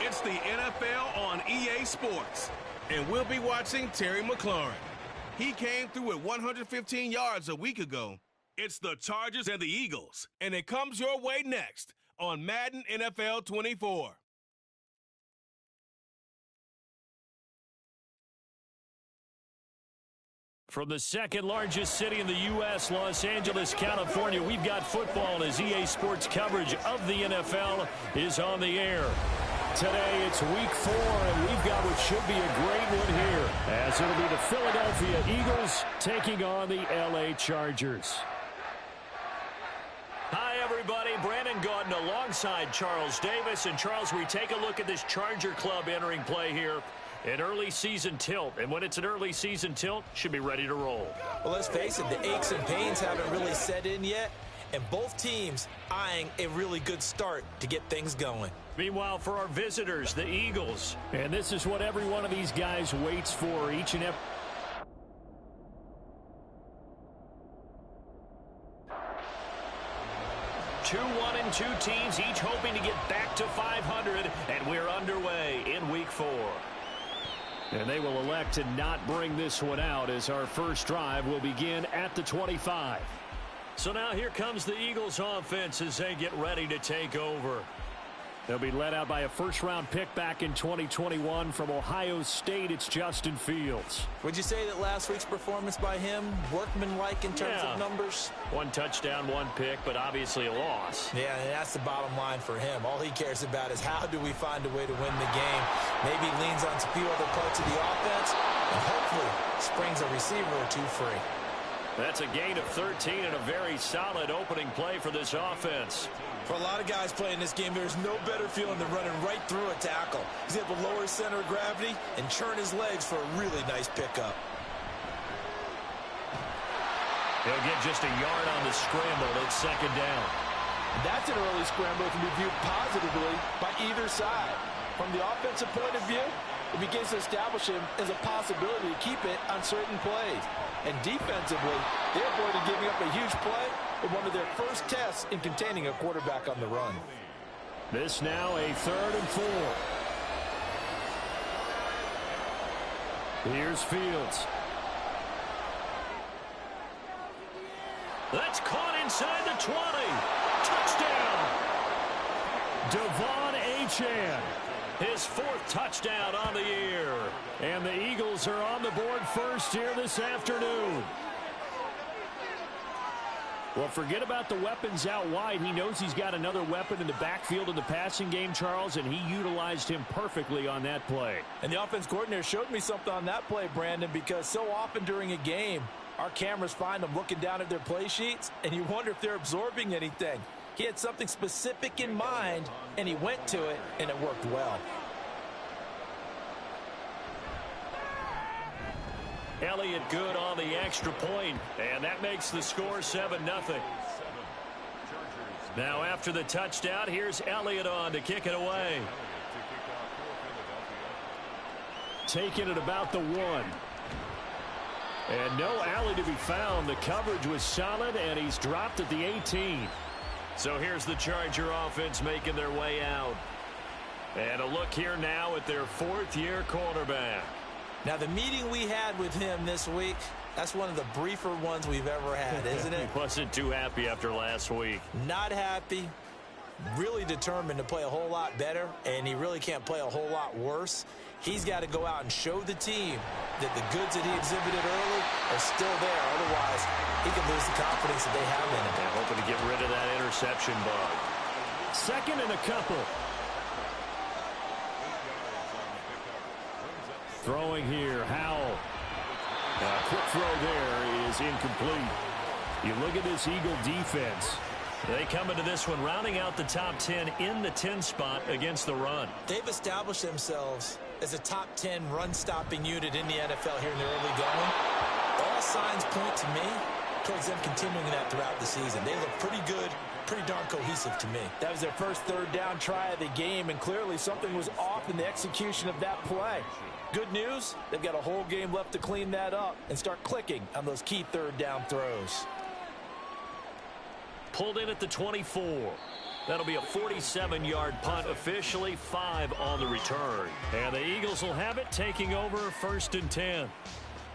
It's the NFL on EA Sports. And we'll be watching Terry McLaurin. He came through with 115 yards a week ago. It's the Chargers and the Eagles. And it comes your way next on Madden NFL 24. From the second largest city in the U.S., Los Angeles, California, we've got football as EA Sports coverage of the NFL is on the air. Today, it's week 4, and we've got what should be a great one here, as it'll be the Philadelphia Eagles taking on the L.A. Chargers. Hi, everybody. Brandon Gordon alongside Charles Davis. And, Charles, we take a look at this Charger club entering play here. An early season tilt, and when it's an early season tilt, should be ready to roll. Well, let's face it, the aches and pains haven't really set in yet, and both teams eyeing a really good start to get things going. Meanwhile, for our visitors, the Eagles, and this is what every one of these guys waits for each and every. Two 1-2 teams, each hoping to get back to 500, and we're underway in week 4. And they will elect to not bring this one out as our first drive will begin at the 25. So now here comes the Eagles offense as they get ready to take over. They'll be led out by a first-round pick back in 2021 from Ohio State. It's Justin Fields. Would you say that last week's performance by him, workmanlike in terms of numbers? 1 touchdown, 1 pick, but obviously a loss. Yeah, and that's the bottom line for him. All he cares about is how do we find a way to win the game. Maybe leans on a few other parts of the offense, and hopefully springs a receiver or two free. That's a gain of 13 and a very solid opening play for this offense. For a lot of guys playing this game, there's no better feeling than running right through a tackle. He's able to lower his center of gravity and churn his legs for a really nice pickup. He'll get just a yard on the scramble. It's second down. That's an early scramble that can be viewed positively by either side. From the offensive point of view, it begins to establish him as a possibility to keep it on certain plays. And defensively, they avoided giving up a huge play in one of their first tests in containing a quarterback on the run. This now a 3rd and 4. Here's Fields. That's caught inside the 20. Touchdown. Devon Achane. His 4th touchdown on the year. And the Eagles are on the board first here this afternoon. Well, forget about the weapons out wide. He knows he's got another weapon in the backfield in the passing game, Charles, and he utilized him perfectly on that play. And the offense coordinator showed me something on that play, Brandon, because so often during a game, our cameras find them looking down at their play sheets, and you wonder if they're absorbing anything. He had something specific in mind, and he went to it, and it worked well. Elliott good on the extra point, and that makes the score 7-0. Now after the touchdown, here's Elliott on to kick it away. Taking it about the 1. And no alley to be found. The coverage was solid, and he's dropped at the 18. So here's the Charger offense making their way out. And a look here now at their 4th-year cornerback. Now, the meeting we had with him this week, that's one of the briefer ones we've ever had, isn't it? He wasn't too happy after last week. Not happy. Really determined to play a whole lot better, and he really can't play a whole lot worse. He's got to go out and show the team that the goods that he exhibited early are still there. Otherwise, he could lose the confidence that they have in him. They're hoping to get rid of that interception bug. 2nd and a couple. Throwing here, Howell. Quick throw there is incomplete. You look at this Eagle defense. They come into this one rounding out the top 10 in the 10 spot against the run. They've established themselves as a top 10 run-stopping unit in the NFL here in the early going. All signs point to me towards them continuing that throughout the season. They look pretty good, pretty darn cohesive to me. That was their first 3rd down try of the game, and clearly something was off in the execution of that play. Good news, they've got a whole game left to clean that up and start clicking on those key 3rd down throws. Pulled in at the 24. That'll be a 47-yard punt, officially 5 on the return. And the Eagles will have it, taking over 1st and 10.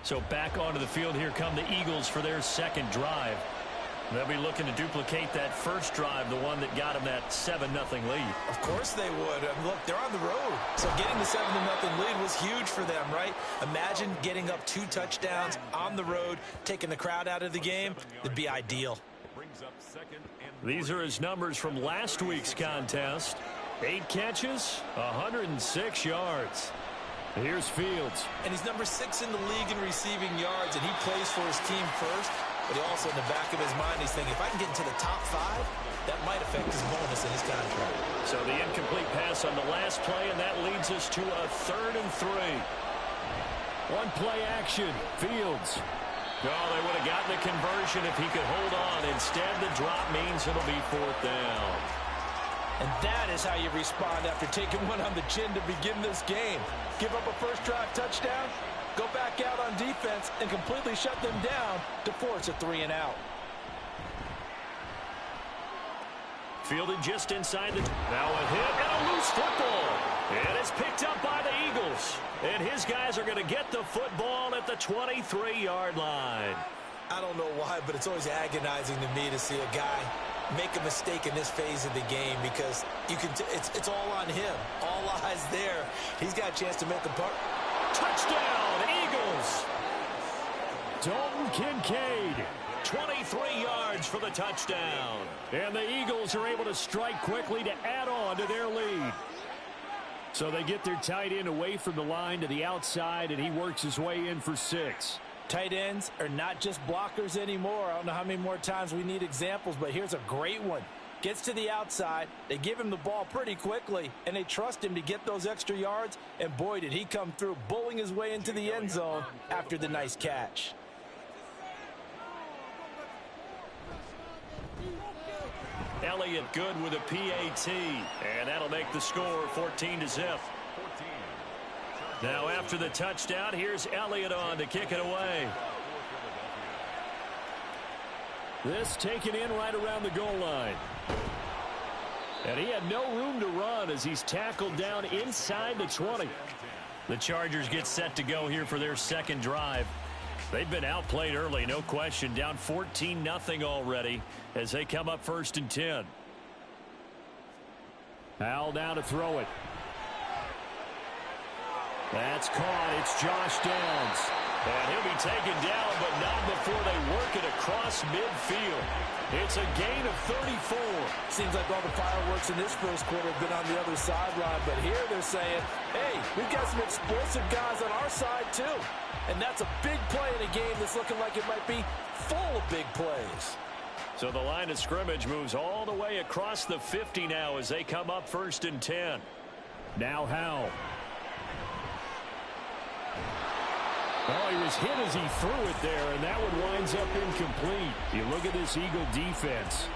So back onto the field, here come the Eagles for their second drive. They'll be looking to duplicate that first drive, the one that got them that 7-0 lead. Of course they would. I mean, look, they're on the road. So getting the 7-0 lead was huge for them, right? Imagine getting up 2 touchdowns on the road, taking the crowd out of the game. It'd be ideal. These are his numbers from last week's contest. 8 catches, 106 yards. Here's Fields. And he's number 6 in the league in receiving yards, and he plays for his team first. But he also, in the back of his mind, he's thinking, if I can get into the top 5, that might affect his bonus in his contract. So the incomplete pass on the last play, and that leads us to a 3rd and 3. One play action. Fields. Oh, they would have gotten the conversion if he could hold on. Instead, the drop means it'll be 4th down. And that is how you respond after taking one on the chin to begin this game. Give up a first drive touchdown, go back out on defense, and completely shut them down to force a 3-and-out. Fielded just inside the... Now a hit and a loose football. And it's picked up by the Eagles. And his guys are going to get the football at the 23-yard line. I don't know why, but it's always agonizing to me to see a guy make a mistake in this phase of the game, because you can it's all on him. All eyes there. He's got a chance to make a punt. Touchdown, Eagles! Dalton Kincaid, 23 yards for the touchdown. And the Eagles are able to strike quickly to add on to their lead. So they get their tight end away from the line to the outside, and he works his way in for 6. Tight ends are not just blockers anymore. I don't know how many more times we need examples, but here's a great one. Gets to the outside, they give him the ball pretty quickly, and they trust him to get those extra yards, and boy, did he come through, bowling his way into the end zone after the nice catch. Elliott good with a PAT, and that'll make the score 14-0. Now after the touchdown, here's Elliott on to kick it away. This taken in right around the goal line. And he had no room to run as he's tackled down inside the 20. The Chargers get set to go here for their second drive. They've been outplayed early, no question. Down 14-0 already as they come up 1st and 10. Howell now to throw it. That's caught. It's Josh Downs. And he'll be taken down, but not before they work it across midfield. It's a gain of 34. Seems like all the fireworks in this first quarter have been on the other sideline, but here they're saying, hey, we've got some explosive guys on our side too. And that's a big play in a game that's looking like it might be full of big plays. So the line of scrimmage moves all the way across the 50 now as they come up 1st and 10. Now Howell. Oh, he was hit as he threw it there, and that one winds up incomplete. You look at this Eagle defense.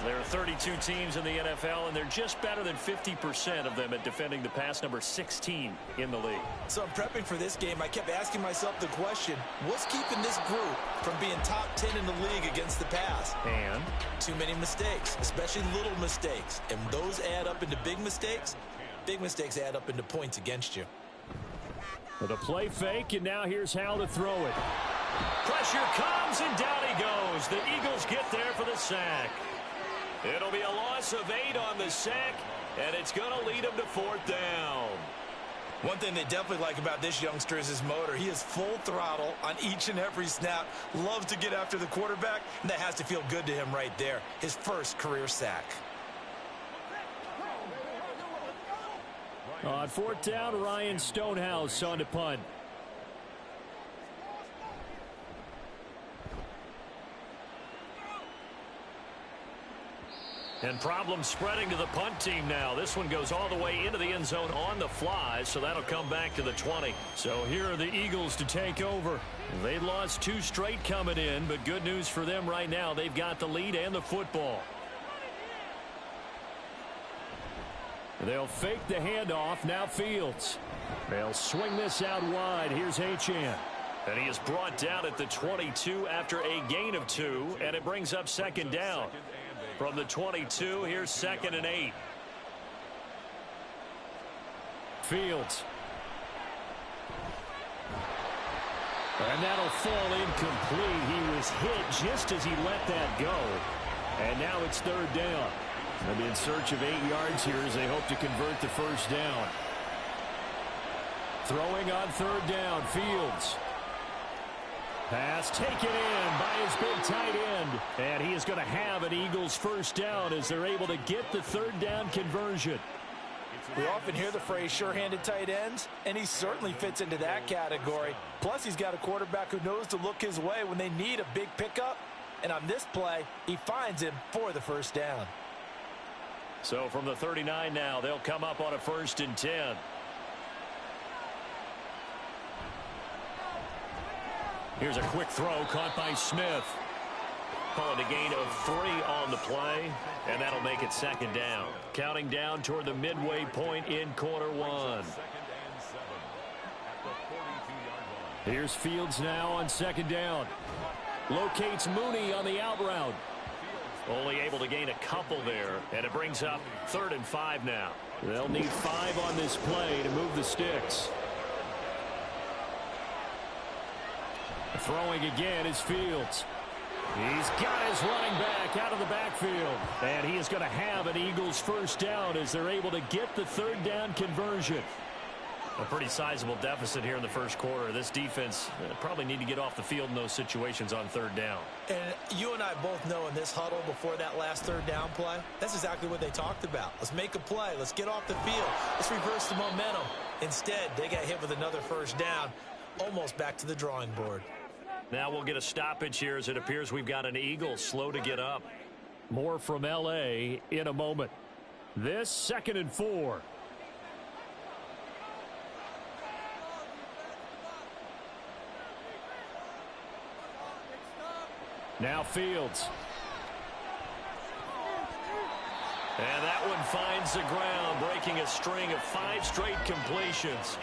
There are 32 teams in the NFL, and they're just better than 50% of them at defending the pass, number 16 in the league. So I'm prepping for this game. I kept asking myself the question, what's keeping this group from being top 10 in the league against the pass? And? Too many mistakes, especially little mistakes. And those add up into big mistakes. Big mistakes add up into points against you. With a play fake, and now here's Howell to throw it. Pressure comes, and down he goes. The Eagles get there for the sack. It'll be a loss of 8 on the sack, and it's going to lead them to 4th down. One thing they definitely like about this youngster is his motor. He is full throttle on each and every snap. Loves to get after the quarterback, and that has to feel good to him right there. His first career sack. On 4th down, Ryan Stonehouse on to punt. And problems spreading to the punt team now. This one goes all the way into the end zone on the fly, so that'll come back to the 20. So here are the Eagles to take over. They lost 2 straight coming in, but good news for them right now. They've got the lead and the football. They'll fake the handoff. Now Fields. They'll swing this out wide. Here's Achane. And he is brought down at the 22 after a gain of 2, and it brings up 2nd down. From the 22, here's 2nd and 8. Fields. And that'll fall incomplete. He was hit just as he let that go. And now it's 3rd down. They'll be in search of 8 yards here as they hope to convert the first down. Throwing on 3rd down, Fields. Pass taken in by his big tight end. And he is going to have an Eagles first down as they're able to get the 3rd down conversion. We often hear the phrase sure-handed tight ends, and he certainly fits into that category. Plus, he's got a quarterback who knows to look his way when they need a big pickup. And on this play, he finds him for the first down. So from the 39 now, they'll come up on a 1st and 10. Here's a quick throw caught by Smith. Calling a gain of 3 on the play, and that'll make it 2nd down. Counting down toward the midway point in quarter 1. Here's Fields now on 2nd down. Locates Mooney on the out route. Only able to gain a couple there, and it brings up 3rd and 5 now. They'll need 5 on this play to move the sticks. Throwing again is Fields. He's got his running back out of the backfield. And he is going to have an Eagles first down as they're able to get the 3rd down conversion. A pretty sizable deficit here in the first quarter. This defense probably need to get off the field in those situations on 3rd down. And you and I both know in this huddle before that last 3rd down play, that's exactly what they talked about. Let's make a play. Let's get off the field. Let's reverse the momentum. Instead, they got hit with another first down, almost back to the drawing board. Now we'll get a stoppage here as it appears we've got an Eagle slow to get up. More from L.A. in a moment. This 2nd and 4. Now Fields. And that one finds the ground, breaking a string of 5 straight completions.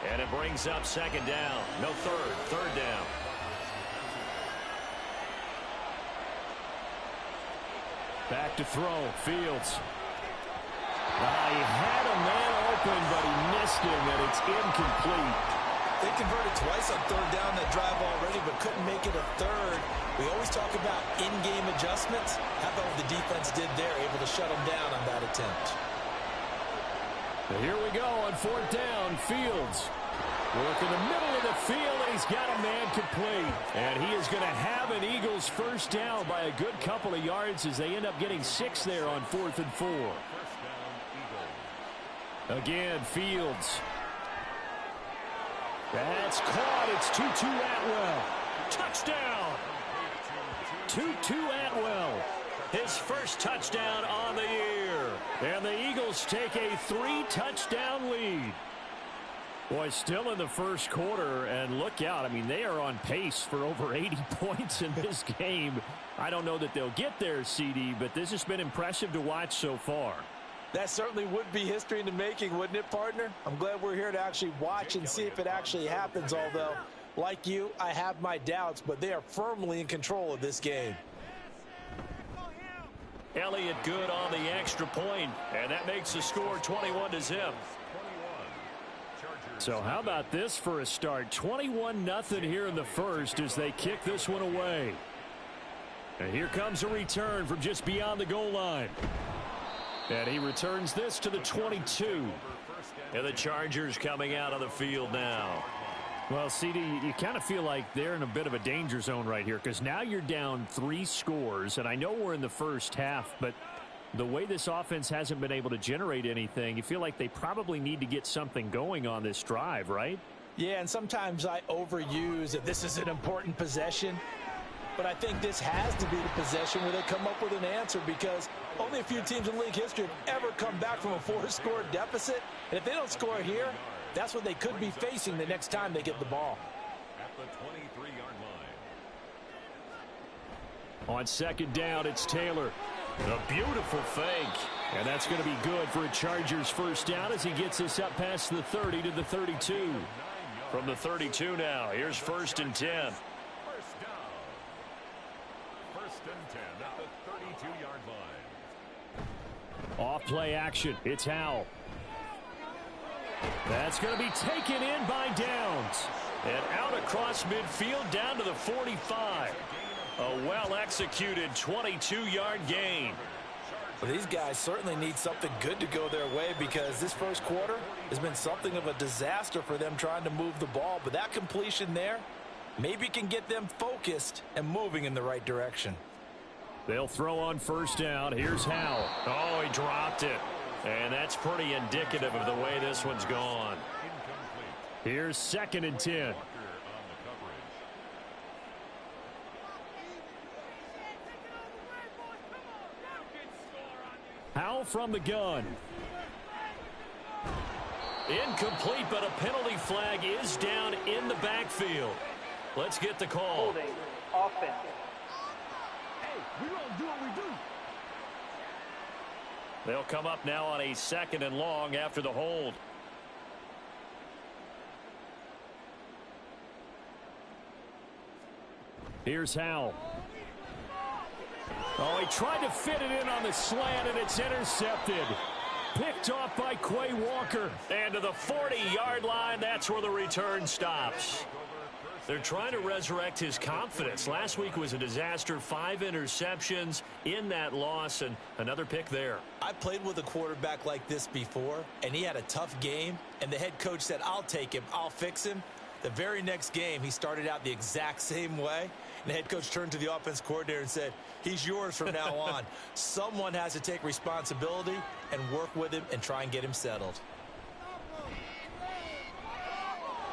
And it brings up 2nd down. No, 3rd down. Back to throw. Fields. He had a man open, but he missed him, and it's incomplete. They converted twice on 3rd down that drive already, but couldn't make it a 3rd. We always talk about in-game adjustments. How about what the defense did there, able to shut them down on that attempt? Here we go on 4th down. Fields. Work in the middle of the field, and he's got a man complete. And he is going to have an Eagles first down by a good couple of yards as they end up getting 6 there on 4th and 4. Again, Fields. That's caught. It's Tutu Atwell. Touchdown. Tutu Atwell. His first touchdown on the year. And the Eagles take a 3-touchdown lead. Boy, still in the first quarter, and look out. I mean, they are on pace for over 80 points in this game. I don't know that they'll get there, CD, but this has been impressive to watch so far. That certainly would be history in the making, wouldn't it, partner? I'm glad we're here to actually watch and see if it actually happens, although, like you, I have my doubts, but they are firmly in control of this game. Elliott good on the extra point, and that makes the score 21-0. So how about this for a start? 21-0 here in the first as they kick this one away. And here comes a return from just beyond the goal line. And he returns this to the 22. And the Chargers coming out on the field now. Well, CD, you kind of feel like they're in a bit of a danger zone right here because now you're down 3 scores. And I know we're in the first half, but the way this offense hasn't been able to generate anything, you feel like they probably need to get something going on this drive, right? Yeah, and sometimes I overuse that this is an important possession. But I think this has to be the possession where they come up with an answer because only a few teams in league history have ever come back from a 4-score deficit. And if they don't score here, that's what they could be facing the next time they get the ball. At the 23-yard line. On 2nd down, it's Taylor. A beautiful fake. And that's going to be good for a Chargers first down as he gets us up past the 30 to the 32. From the 32 now, here's 1st and 10. First down. 1st and 10 at the 32-yard line. Off play action. It's Howell. That's going to be taken in by Downs. And out across midfield down to the 45. A well-executed 22-yard gain. Well, these guys certainly need something good to go their way because this first quarter has been something of a disaster for them trying to move the ball. But that completion there maybe can get them focused and moving in the right direction. They'll throw on first down. Here's Howell. Oh, he dropped it. And that's pretty indicative of the way this one's gone. Here's 2nd and 10. Howell from the gun. Incomplete, but a penalty flag is down in the backfield. Let's get the call. Holding. Offense. Hey, we don't do what we do. They'll come up now on a 2nd and long after the hold. Here's Howell. Oh, he tried to fit it in on the slant, and it's intercepted. Picked off by Quay Walker. And to the 40-yard line, that's where the return stops. They're trying to resurrect his confidence. Last week was a disaster. 5 interceptions in that loss, and another pick there. I played with a quarterback like this before, and he had a tough game, and the head coach said, I'll take him, I'll fix him. The very next game, he started out the exact same way, and the head coach turned to the offense coordinator and said, he's yours from now on. Someone has to take responsibility and work with him and try and get him settled.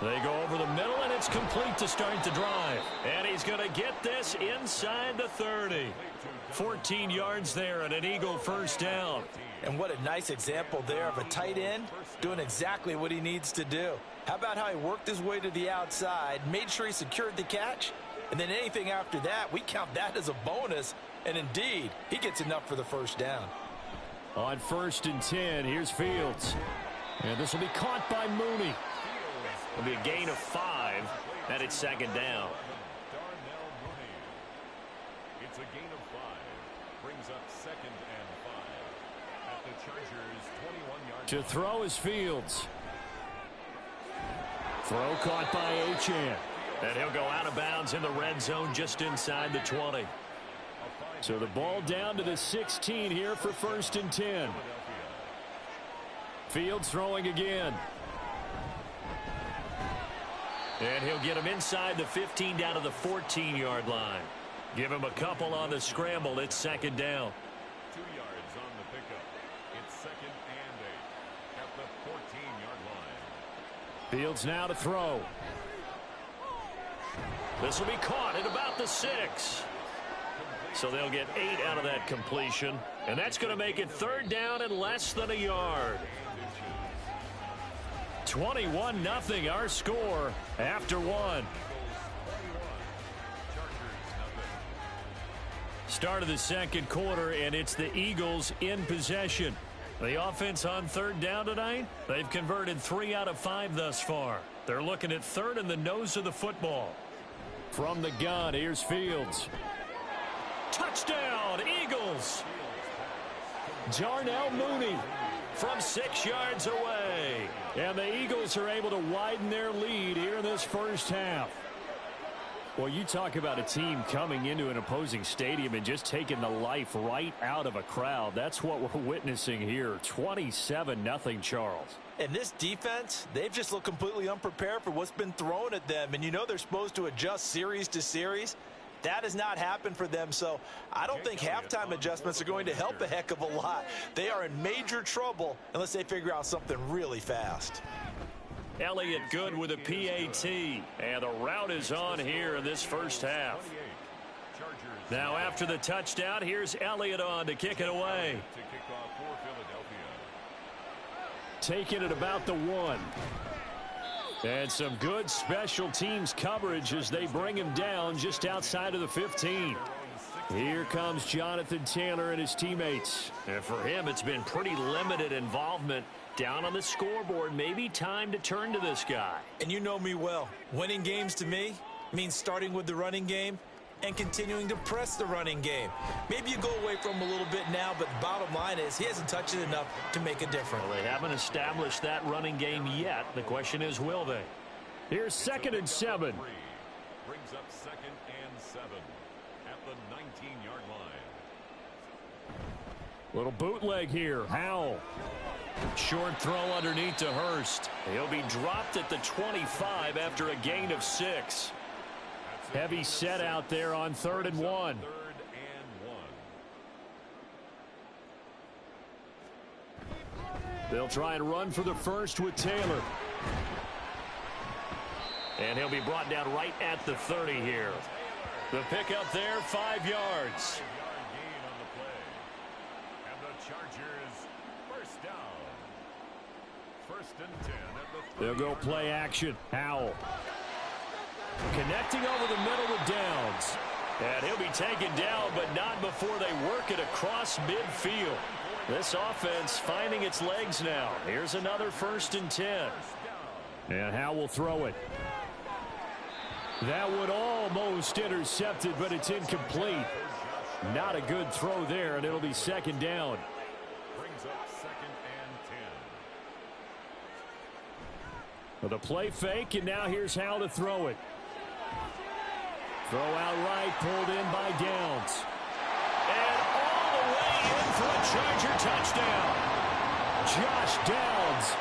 They go over the middle, and it's complete to start the drive. And he's going to get this inside the 30. 14 yards there and an Eagle first down. And what a nice example there of a tight end doing exactly what he needs to do. How about how he worked his way to the outside, made sure he secured the catch, and then anything after that, we count that as a bonus. And indeed, he gets enough for the first down. On 1st and 10, here's Fields. And this will be caught by Mooney. It'll be a gain of 5, and it's 2nd down. It's a gain of 5. Brings up 2nd and 5 at the Chargers' 21-yard To throw is Fields. Throw caught by Achane. And he'll go out of bounds in the red zone just inside the 20. So the ball down to the 16 here for 1st and 10. Fields throwing again. And he'll get him inside the 15 down to the 14-yard line. Give him a couple on the scramble. It's 2nd down. 2 yards on the pickup. It's 2nd and 8 at the 14-yard line. Fields now to throw. This will be caught at about the 6. So they'll get 8 out of that completion. And that's going to make it 3rd down and less than a yard. 21-0 our score after 1. Start of the 2nd quarter, and it's the Eagles in possession. The offense on 3rd down tonight, they've converted 3 out of 5 thus far. They're looking at 3rd in the nose of the football. From the gun, here's Fields. Touchdown, Eagles! Darnell Mooney. From 6 yards away. And the Eagles are able to widen their lead here in this first half. Well, you talk about a team coming into an opposing stadium and just taking the life right out of a crowd. That's what we're witnessing here. 27-0, Charles. And this defense, they've just looked completely unprepared for what's been thrown at them. And you know they're supposed to adjust series to series. That has not happened for them, so I don't think halftime adjustments are going to help a heck of a lot. They are in major trouble unless they figure out something really fast. Elliott good with a PAT, and the route is on here in this first half. Now after the touchdown, here's Elliott on to kick it away. Taking it about the 1. And some good special teams coverage as they bring him down just outside of the 15. Here comes Jonathan Taylor and his teammates. And for him, it's been pretty limited involvement down on the scoreboard. Maybe time to turn to this guy. And you know me well. Winning games to me means starting with the running game and continuing to press the running game. Maybe you go away from him a little bit now, but the bottom line is he hasn't touched it enough to make a difference. Well, they haven't established that running game yet. The question is, will they? Here's 2nd and 7. Brings up 2nd and 7 at the 19-yard line. Little bootleg here. Howell. Short throw underneath to Hurst. He'll be dropped at the 25 after a gain of 6. Heavy set out there on 3rd and 1. 3rd and 1. They'll try and run for the first with Taylor. And he'll be brought down right at the 30 here. The pickup there, 5 yards. Gain on the play. And the Chargers first down. 1st and 10 at the 30. They'll go play action. Howell. Connecting over the middle with Downs. And he'll be taken down, but not before they work it across midfield. This offense finding its legs now. Here's another 1st and 10. And Howell will throw it. That would almost intercept it, but it's incomplete. Not a good throw there, and it'll be 2nd down. Brings up 2nd and 10. With a play fake, and now here's Howell to throw it. Throw out right, pulled in by Downs. And all the way in for a Charger touchdown. Josh Downs.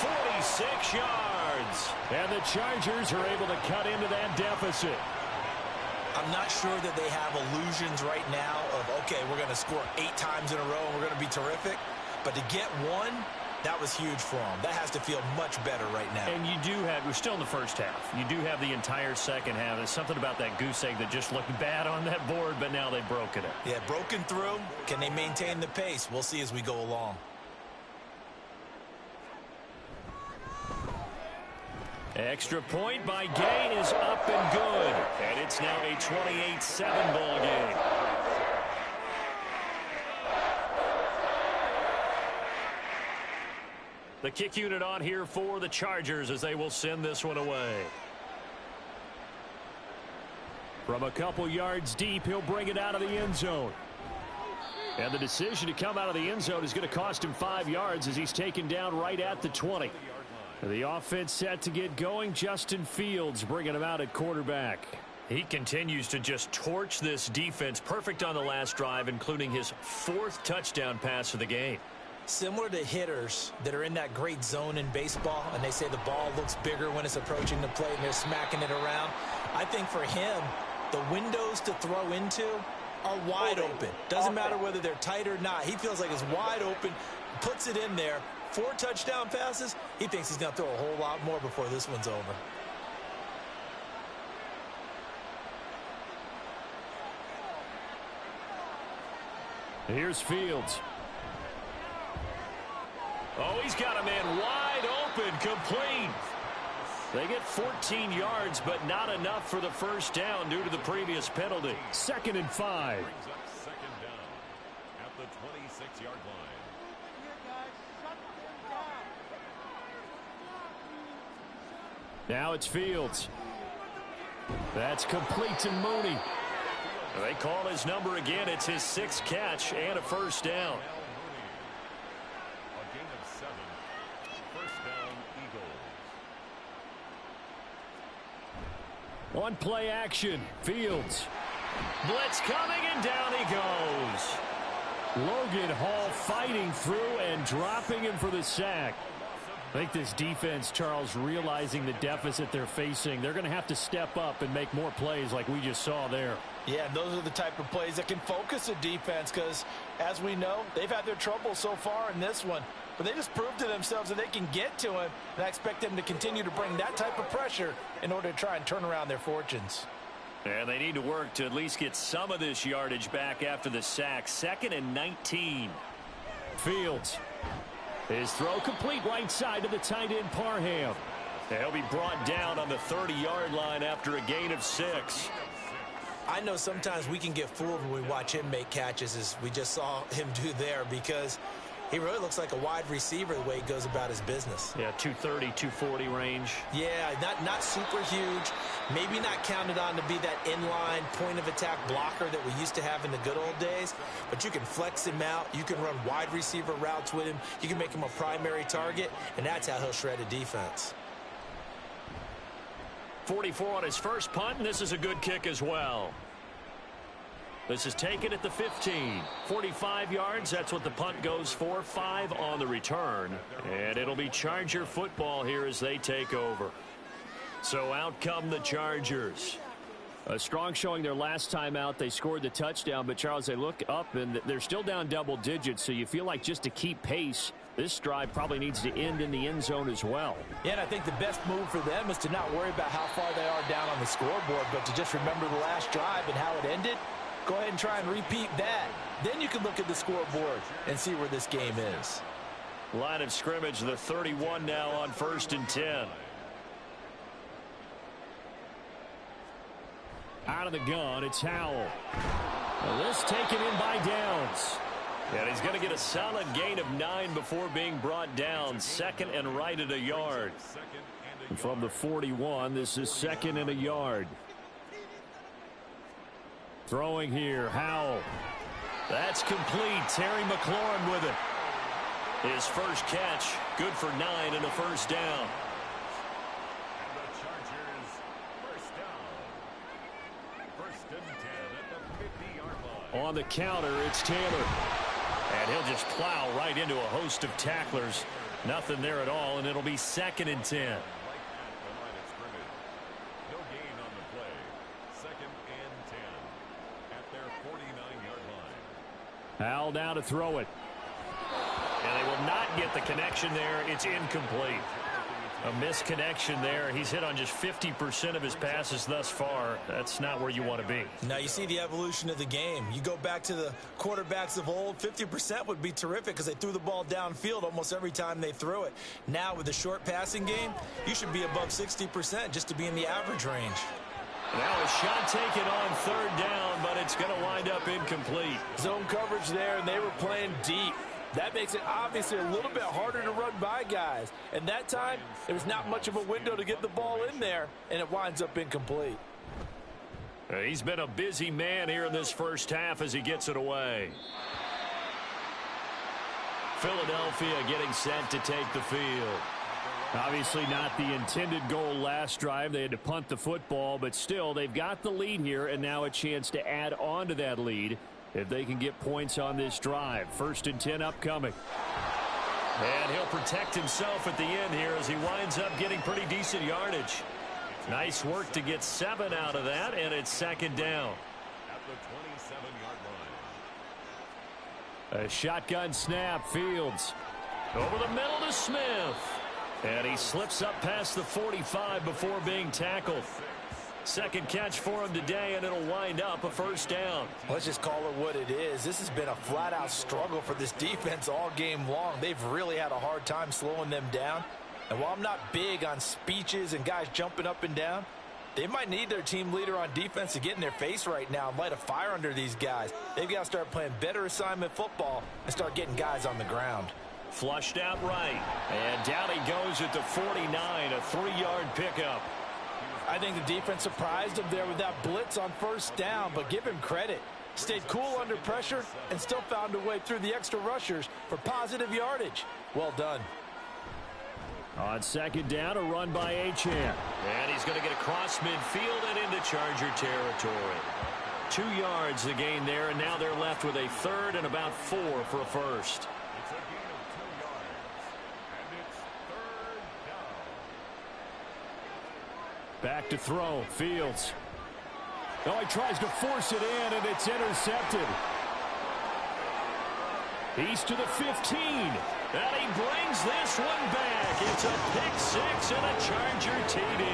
46 yards. And the Chargers are able to cut into that deficit. I'm not sure that they have illusions right now of, okay, we're going to score 8 times in a row and we're going to be terrific. But to get one, that was huge for them. That has to feel much better right now. And you do have, we're still in the first half. You do have the entire second half. There's something about that goose egg that just looked bad on that board, but now they've broken it. Yeah, broken through. Can they maintain the pace? We'll see as we go along. Extra point by Gain is up and good. And it's now a 28-7 ball game. The kick unit on here for the Chargers as they will send this one away. From a couple yards deep, he'll bring it out of the end zone. And the decision to come out of the end zone is going to cost him 5 yards as he's taken down right at the 20. The offense set to get going. Justin Fields bringing him out at quarterback. He continues to just torch this defense. Perfect on the last drive, including his 4th touchdown pass of the game. Similar to hitters that are in that great zone in baseball, and they say the ball looks bigger when it's approaching the plate and they're smacking it around. I think for him, the windows to throw into are wide open. Doesn't matter whether they're tight or not. He feels like it's wide open, puts it in there. 4 touchdown passes. He thinks he's going to throw a whole lot more before this one's over. Here's Fields. Oh, he's got a man wide open, complete. They get 14 yards, but not enough for the first down due to the previous penalty. 2nd and 5. Brings up 2nd down at the 26-yard line. Now it's Fields. That's complete to Mooney. They call his number again. It's his 6th catch and a first down. A gain of 7. First down, Eagles. On play action, Fields. Blitz coming, and down he goes. Logan Hall fighting through and dropping him for the sack. I think this defense, Charles, realizing the deficit they're facing, they're going to have to step up and make more plays like we just saw there. Yeah, those are the type of plays that can focus a defense because, as we know, they've had their trouble so far in this one. But they just proved to themselves that they can get to him, and I expect them to continue to bring that type of pressure in order to try and turn around their fortunes. And they need to work to at least get some of this yardage back after the sack. 2nd and 19. Fields. His throw complete right side to the tight end Parham. He'll be brought down on the 30-yard line after a gain of 6. I know sometimes we can get fooled when we watch him make catches, as we just saw him do there, because He really looks like a wide receiver the way he goes about his business. Yeah, 230, 240 range. Yeah, not super huge. Maybe not counted on to be that inline point-of-attack blocker that we used to have in the good old days. But you can flex him out. You can run wide receiver routes with him. You can make him a primary target, and that's how he'll shred a defense. 44 on his first punt, and this is a good kick as well. This is taken at the 15. 45 yards, that's what the punt goes for. 5 on the return. And it'll be Charger football here as they take over. So out come the Chargers. A strong showing their last time out. They scored the touchdown, but Charles, they look up and they're still down double digits, so you feel like just to keep pace, this drive probably needs to end in the end zone as well. Yeah, and I think the best move for them is to not worry about how far they are down on the scoreboard, but to just remember the last drive and how it ended. Go ahead and try and repeat that. Then you can look at the scoreboard and see where this game is. Line of scrimmage, the 31 now on 1st and 10. Out of the gun, it's Howell. Well, this taken in by Downs. And he's going to get a solid gain of 9 before being brought down. 2nd and right at a yard. And from the 41, this is 2nd and a yard. Throwing here, Howell. That's complete. Terry McLaurin with it. His first catch, good for 9 and a first down. And the Chargers first down. 1st and 10 at the 50-yard line. On the counter, it's Taylor. And he'll just plow right into a host of tacklers. Nothing there at all, and it'll be 2nd and 10. Right at the line of scrimmage. No gain on the play. 2nd and 10 at their 49-yard line. Howell now to throw it. And they will not get the connection there. It's incomplete. A misconnection there. He's hit on just 50% of his passes thus far. That's not where you want to be. Now you see the evolution of the game. You go back to the quarterbacks of old, 50% would be terrific because they threw the ball downfield almost every time they threw it. Now with the short passing game, you should be above 60% just to be in the average range. Now a shot taken on 3rd down, but it's going to wind up incomplete. Zone coverage there, and they were playing deep. That makes it obviously a little bit harder to run by guys. And that time, there was not much of a window to get the ball in there, and it winds up incomplete. He's been a busy man here in this first half as he gets it away. Philadelphia getting set to take the field. Obviously not the intended goal last drive. They had to punt the football, but still, they've got the lead here, and now a chance to add on to that lead if they can get points on this drive. 1st and 10 upcoming. And he'll protect himself at the end here as he winds up getting pretty decent yardage. Nice work to get 7 out of that, and it's 2nd down. At the 27-yard line. A shotgun snap, Fields. Over the middle to Smith. And he slips up past the 45 before being tackled. 2nd catch for him today, and it'll wind up a 1st down. Let's just call it what it is. This has been a flat-out struggle for this defense all game long. They've really had a hard time slowing them down. And while I'm not big on speeches and guys jumping up and down, they might need their team leader on defense to get in their face right now and light a fire under these guys. They've got to start playing better assignment football and start getting guys on the ground. Flushed out right. And down he goes at the 49, a 3-yard pickup. I think the defense surprised him there with that blitz on 1st down, but give him credit. Stayed cool under pressure and still found a way through the extra rushers for positive yardage. Well done. On 2nd down, a run by Achane. And he's going to get across midfield and into Charger territory. 2 yards the gain there, and now they're left with a 3rd and about 4 for a 1st. It's a gain of 2 yards. And it's 3rd down. Back to throw, Fields. Oh, he tries to force it in, and it's intercepted. He's to the 15. And he brings this one back. It's a pick 6 and a Charger TD.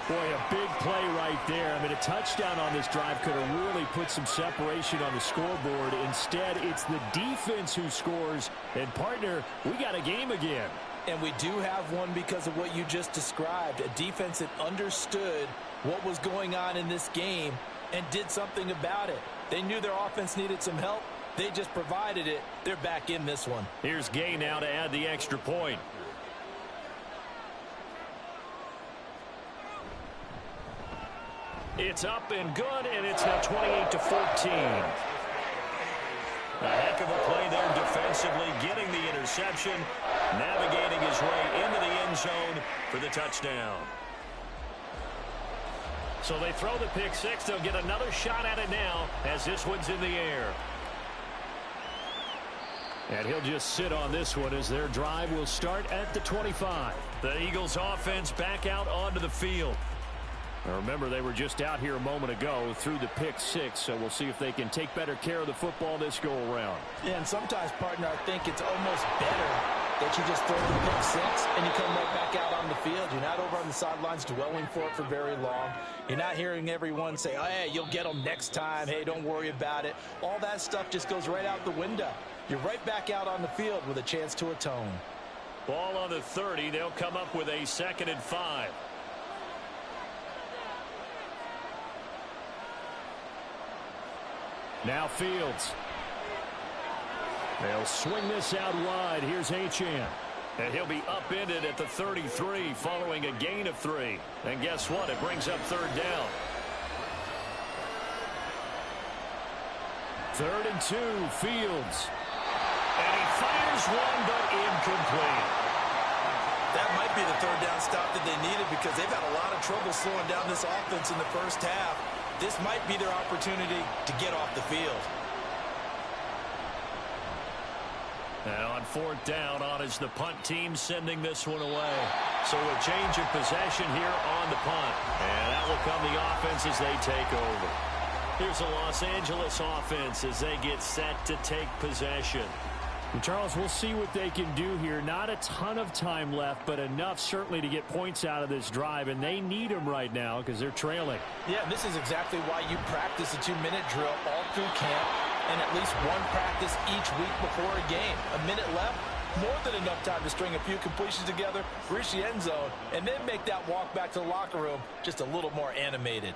Boy, a big play right there. I mean, a touchdown on this drive could have really put some separation on the scoreboard. Instead, it's the defense who scores. And, partner, we got a game again. And we do have one because of what you just described. A defense that understood what was going on in this game and did something about it. They knew their offense needed some help, They just provided it. They're back in this one. Here's Gay now to add the extra point. It's up and good, and it's now 28-14. A heck of a play there defensively, getting the interception, navigating his way into the end zone for the touchdown. So they throw the pick six. They'll get another shot at it now as this one's in the air. And he'll just sit on this one as their drive will start at the 25. The Eagles offense back out onto the field. Now remember, they were just out here a moment ago through the pick six, so we'll see if they can take better care of the football this go-around. Yeah, and sometimes, partner, I think it's almost better that you just throw the pick six and you come right back out on the field. You're not over on the sidelines dwelling for it for very long. You're not hearing everyone say, oh, hey, you'll get them next time. Hey, don't worry about it. All that stuff just goes right out the window. You're right back out on the field with a chance to atone. Ball on the 30. They'll come up with a 2nd and 5. Now Fields. They'll swing this out wide. Here's Achane. And he'll be upended at the 33 following a gain of 3. And guess what? It brings up 3rd down. 3rd and 2, Fields. And he fires one, but incomplete. That might be the 3rd down stop that they needed because they've had a lot of trouble slowing down this offense in the first half. This might be their opportunity to get off the field. And on 4th down, on is the punt team sending this one away. So a change of possession here on the punt. And that will come the offense as they take over. Here's the Los Angeles offense as they get set to take possession. And Charles, we'll see what they can do here. Not a ton of time left, but enough certainly to get points out of this drive. And they need them right now because they're trailing. Yeah, and this is exactly why you practice a 2-minute drill all through camp and at least one practice each week before a game. A minute left, more than enough time to string a few completions together, reach the end zone, and then make that walk back to the locker room just a little more animated.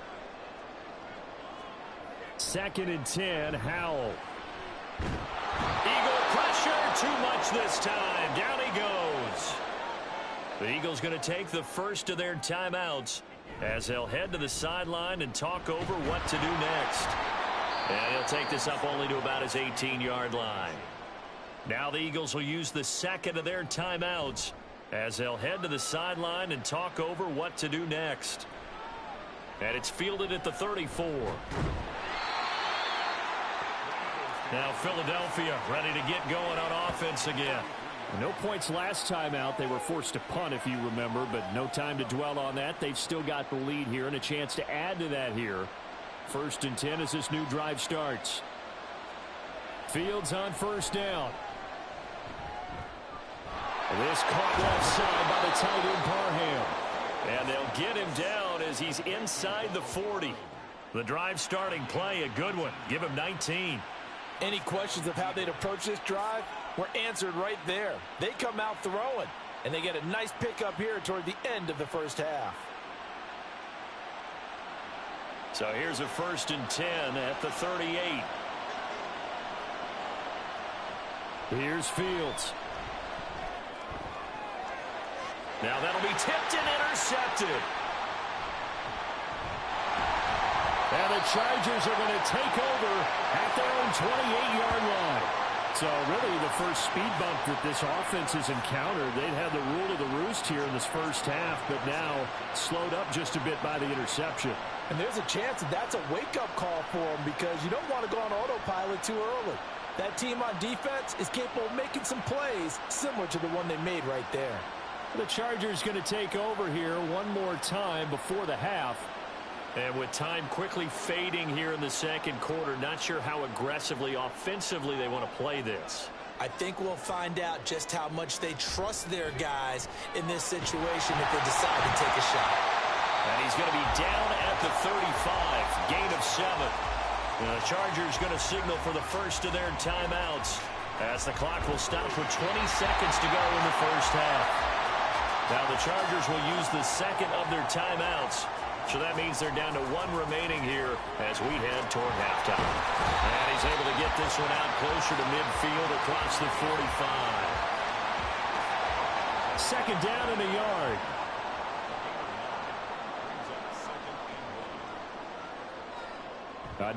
2nd and 10, Howell. Eagle pressure, too much this time. Down he goes. The Eagles going to take the first of their timeouts as they'll head to the sideline and talk over what to do next. And he'll take this up only to about his 18-yard line. Now the Eagles will use the 2nd of their timeouts as they'll head to the sideline and talk over what to do next. And it's fielded at the 34. Now Philadelphia ready to get going on offense again. No points last time out. They were forced to punt, if you remember, but no time to dwell on that. They've still got the lead here and a chance to add to that here. 1st and 10 as this new drive starts. Fields on 1st down. This caught left side by the tight end Parham. And they'll get him down as he's inside the 40. The drive starting play, a good one. Give him 19. Any questions of how they'd approach this drive were answered right there. They come out throwing, and they get a nice pickup here toward the end of the first half. So here's a 1st and 10 at the 38. Here's Fields. Now that'll be tipped and intercepted. And the Chargers are going to take over at their own 28-yard line. So really the first speed bump that this offense has encountered. They'd had the rule of the roost here in this first half, but now slowed up just a bit by the interception. And there's a chance that that's a wake-up call for them because you don't want to go on autopilot too early. That team on defense is capable of making some plays similar to the one they made right there. The Chargers going to take over here one more time before the half. And with time quickly fading here in the second quarter, not sure how aggressively, offensively they want to play this. I think we'll find out just how much they trust their guys in this situation if they decide to take a shot. And he's going to be down at the 35, gain of 7. And the Chargers going to signal for the first of their timeouts as the clock will stop with 20 seconds to go in the first half. Now the Chargers will use the 2nd of their timeouts So that means they're down to 1 remaining here as we head toward halftime. And he's able to get this one out closer to midfield across the 45. Second down in the yard.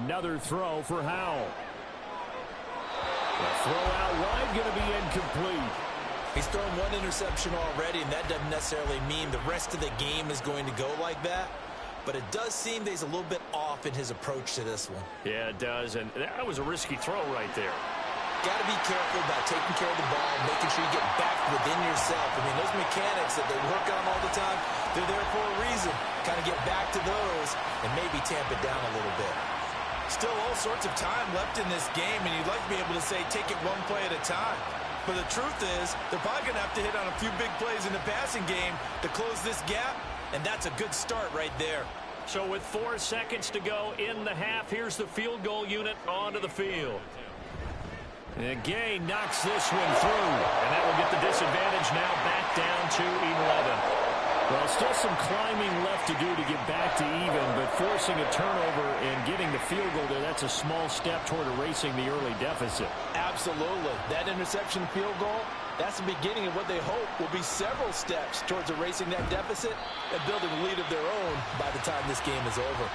Another throw for Howell. The throw out wide going to be incomplete. He's thrown 1 interception already, and that doesn't necessarily mean the rest of the game is going to go like that. But it does seem that he's a little bit off in his approach to this one. Yeah, it does, and that was a risky throw right there. Got to be careful about taking care of the ball, making sure you get back within yourself. I mean, those mechanics that they work on all the time, they're there for a reason. Kind of get back to those and maybe tamp it down a little bit. Still all sorts of time left in this game, and you'd like to be able to say take it 1 play at a time. But the truth is, they're probably going to have to hit on a few big plays in the passing game to close this gap, and that's a good start right there. So with 4 seconds to go in the half, here's the field goal unit onto the field. And Gay knocks this one through, and that will get the disadvantage now back down to 11. Well, still some climbing left to do to get back to even, but forcing a turnover and getting the field goal there, that's a small step toward erasing the early deficit. Absolutely. That interception field goal, that's the beginning of what they hope will be several steps towards erasing that deficit and building a lead of their own by the time this game is over.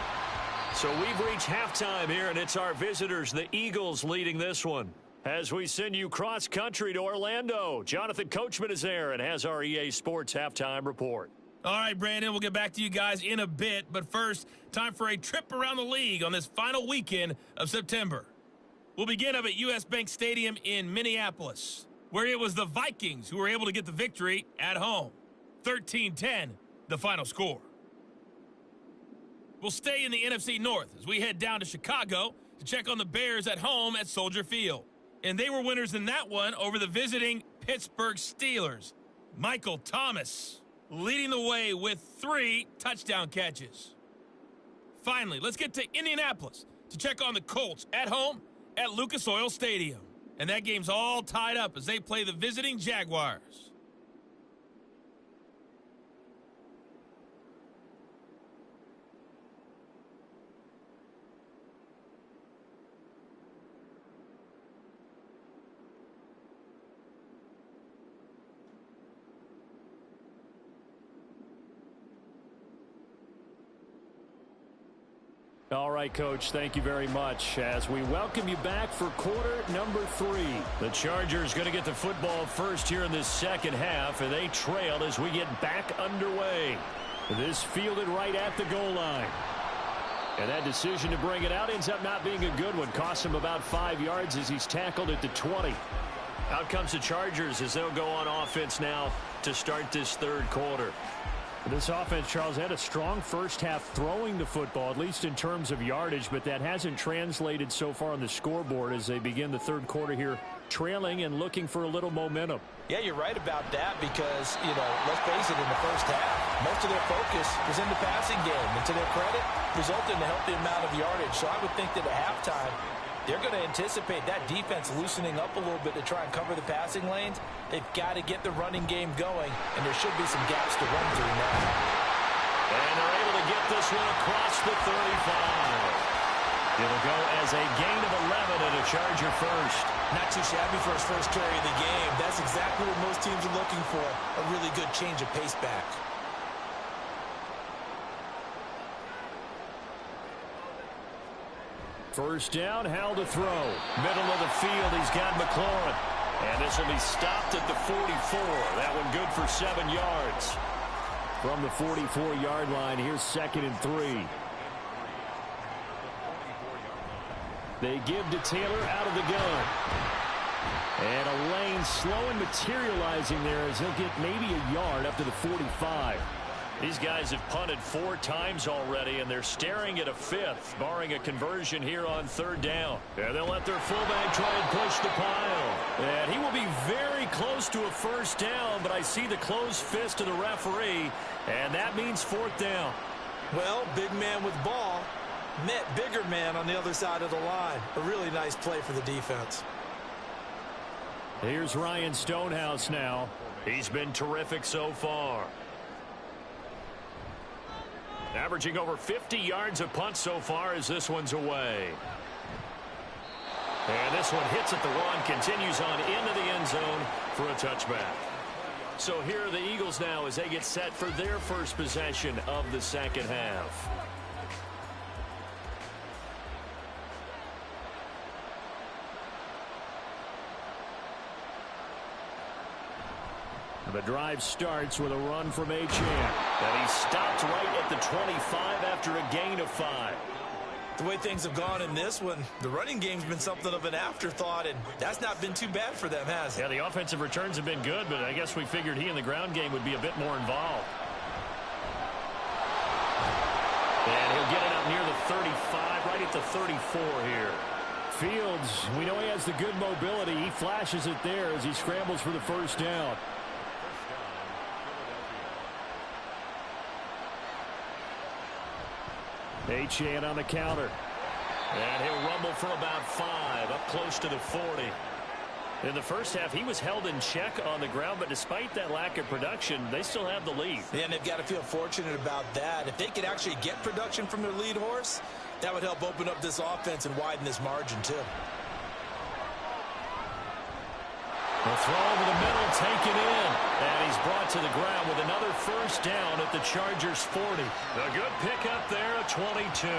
So we've reached halftime here, and it's our visitors, the Eagles, leading this one. As we send you cross-country to Orlando, Jonathan Coachman is there and has our EA Sports halftime report. All right, Brandon, we'll get back to you guys in a bit. But first, time for a trip around the league on this final weekend of September. We'll begin up at U.S. Bank Stadium in Minneapolis, where it was the Vikings who were able to get the victory at home. 13-10, the final score. We'll stay in the NFC North as we head down to Chicago to check on the Bears at home at Soldier Field. And they were winners in that one over the visiting Pittsburgh Steelers. Michael Thomas leading the way with 3 touchdown catches. Finally, let's get to Indianapolis to check on the Colts at home at Lucas Oil Stadium. And that game's all tied up as they play the visiting Jaguars. All right, Coach, thank you very much as we welcome you back for quarter number 3. The Chargers going to get the football first here in this second half, and they trail as we get back underway. This fielded right at the goal line. And that decision to bring it out ends up not being a good one. Costs him about 5 yards as he's tackled at the 20. Out comes the Chargers as they'll go on offense now to start this third quarter. This offense, Charles, had a strong first half throwing the football, at least in terms of yardage, but that hasn't translated so far on the scoreboard as they begin the third quarter here, trailing and looking for a little momentum. Yeah, you're right about that because, let's face it, in the first half, most of their focus was in the passing game. And to their credit, resulted in a healthy amount of yardage. So I would think that at halftime, they're going to anticipate that defense loosening up a little bit to try and cover the passing lanes. They've got to get the running game going, and there should be some gaps to run through now. And they're able to get this one across the 35. It'll go as a gain of 11 and a Charger first. Not too shabby for his first carry of the game. That's exactly what most teams are looking for, a really good change of pace back. First down, Howell to throw. Middle of the field, he's got McLaurin. And this will be stopped at the 44. That one good for 7 yards. From the 44-yard line, here's 2nd and 3. They give to Taylor out of the gun. And a lane slow and materializing there as he'll get maybe a yard up to the 45. These guys have punted 4 times already, and they're staring at a 5th, barring a conversion here on 3rd down. And they'll let their fullback try and push the pile. And he will be very close to a first down, but I see the closed fist of the referee, and that means 4th down. Well, big man with ball met bigger man on the other side of the line. A really nice play for the defense. Here's Ryan Stonehouse now. He's been terrific so far. Averaging over 50 yards a punt so far as this one's away. And this one hits at the one, continues on into the end zone for a touchback. So here are the Eagles now as they get set for their first possession of the second half. The drive starts with a run from Achane. And he stopped right at the 25 after a gain of 5. The way things have gone in this one, the running game's been something of an afterthought, and that's not been too bad for them, has it? Yeah, the offensive returns have been good, but I guess we figured he in the ground game would be a bit more involved. And he'll get it up near the 35, right at the 34 here. Fields, we know he has the good mobility. He flashes it there as he scrambles for the first down. Achane on the counter. And he'll rumble for about 5, up close to the 40. In the first half, he was held in check on the ground, but despite that lack of production, they still have the lead. Yeah, and they've got to feel fortunate about that. If they could actually get production from their lead horse, that would help open up this offense and widen this margin, too. The throw over the middle, taken in. And he's brought to the ground with another first down at the Chargers' 40. A good pickup there at 22.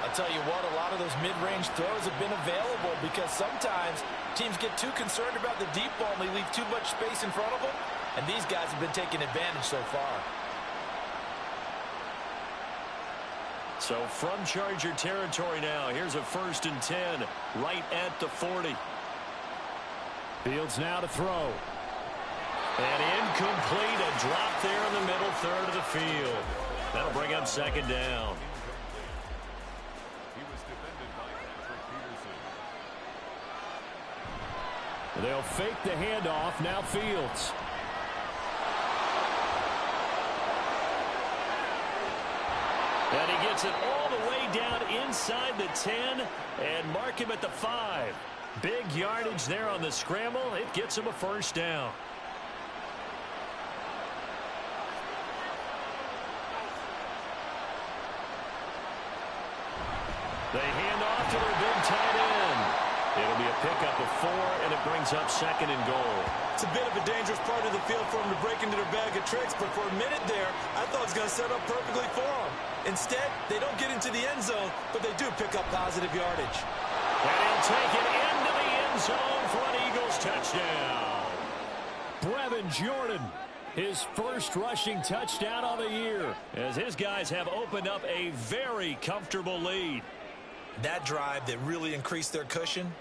I'll tell you what, a lot of those mid-range throws have been available because sometimes teams get too concerned about the deep ball and they leave too much space in front of them. And these guys have been taking advantage so far. So from Charger territory now, here's a 1st and 10 right at the 40. Fields now to throw. And incomplete, a drop there in the middle third of the field. That'll bring up 2nd down. He was defended by Patrick Peterson. They'll fake the handoff. Now Fields. And he gets it all the way down inside the 10 and mark him at the 5. Big yardage there on the scramble. It gets him a first down. They hand off to their big tight end. It'll be a pickup of 4, and it brings up 2nd and goal. It's a bit of a dangerous part of the field for them to break into their bag of tricks, but for a minute there, I thought it was going to set up perfectly for them. Instead, they don't get into the end zone, but they do pick up positive yardage. And he'll take it into the end zone for an Eagles touchdown. Brevin Jordan, his first rushing touchdown of the year, as his guys have opened up a very comfortable lead. That drive that really increased their cushion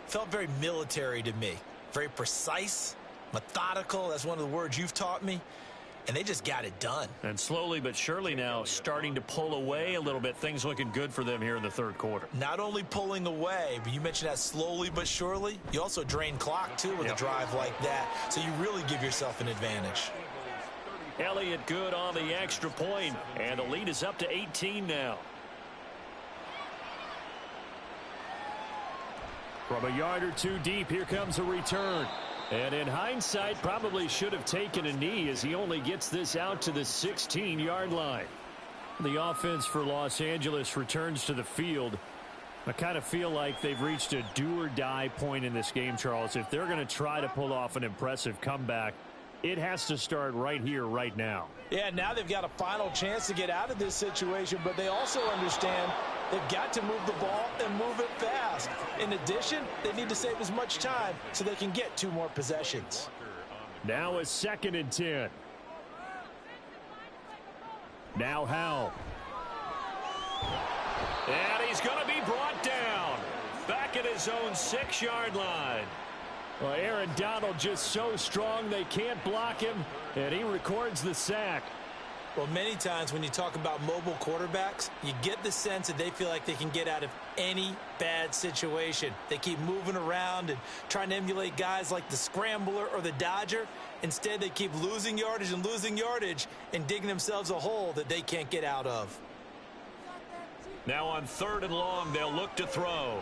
felt very military to me. Very precise, methodical. That's one of the words you've taught me. And they just got it done. And slowly but surely now starting to pull away a little bit. Things looking good for them here in the 3rd quarter. Not only pulling away, but you mentioned that slowly but surely. You also drain clock, too, with a drive like that. So you really give yourself an advantage. Elliott good on the extra point, and the lead is up to 18 now. From a yard or 2 deep, here comes a return. And in hindsight, probably should have taken a knee as he only gets this out to the 16-yard line. The offense for Los Angeles returns to the field. I kind of feel like they've reached a do-or-die point in this game, Charles. If they're going to try to pull off an impressive comeback, it has to start right here, right now. Yeah, now they've got a final chance to get out of this situation, but they also understand they've got to move the ball and move it fast. In addition, they need to save as much time so they can get 2 more possessions. Now a 2nd and 10. Now Howell. And he's going to be brought down back at his own 6-yard line. Well, Aaron Donald just so strong they can't block him, and he records the sack. Well, many times when you talk about mobile quarterbacks, you get the sense that they feel like they can get out of any bad situation. They keep moving around and trying to emulate guys like the Scrambler or the Dodger. Instead, they keep losing yardage and digging themselves a hole that they can't get out of. Now on 3rd and long, they'll look to throw.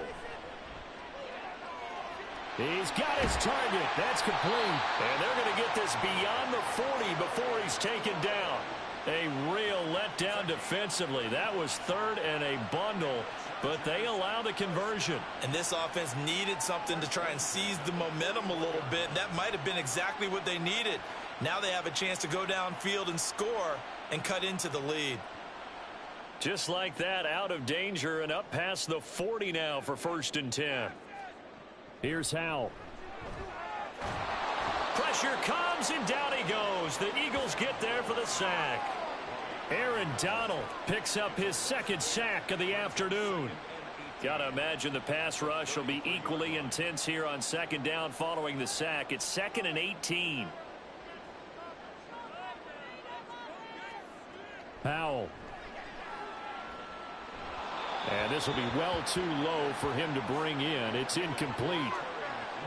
He's got his target. That's complete. And they're going to get this beyond the 40 before he's taken down. A real letdown defensively. That was third and a bundle, but they allow the conversion. And this offense needed something to try and seize the momentum a little bit. That might have been exactly what they needed. Now they have a chance to go downfield and score and cut into the lead. Just like that, out of danger and up past the 40 now for 1st and 10. Here's Howell. Pressure comes, and down he goes. The Eagles get there for the sack. Aaron Donald picks up his 2nd sack of the afternoon. Got to imagine the pass rush will be equally intense here on 2nd down following the sack. It's 2nd and 18. Powell. And this will be well too low for him to bring in. It's incomplete.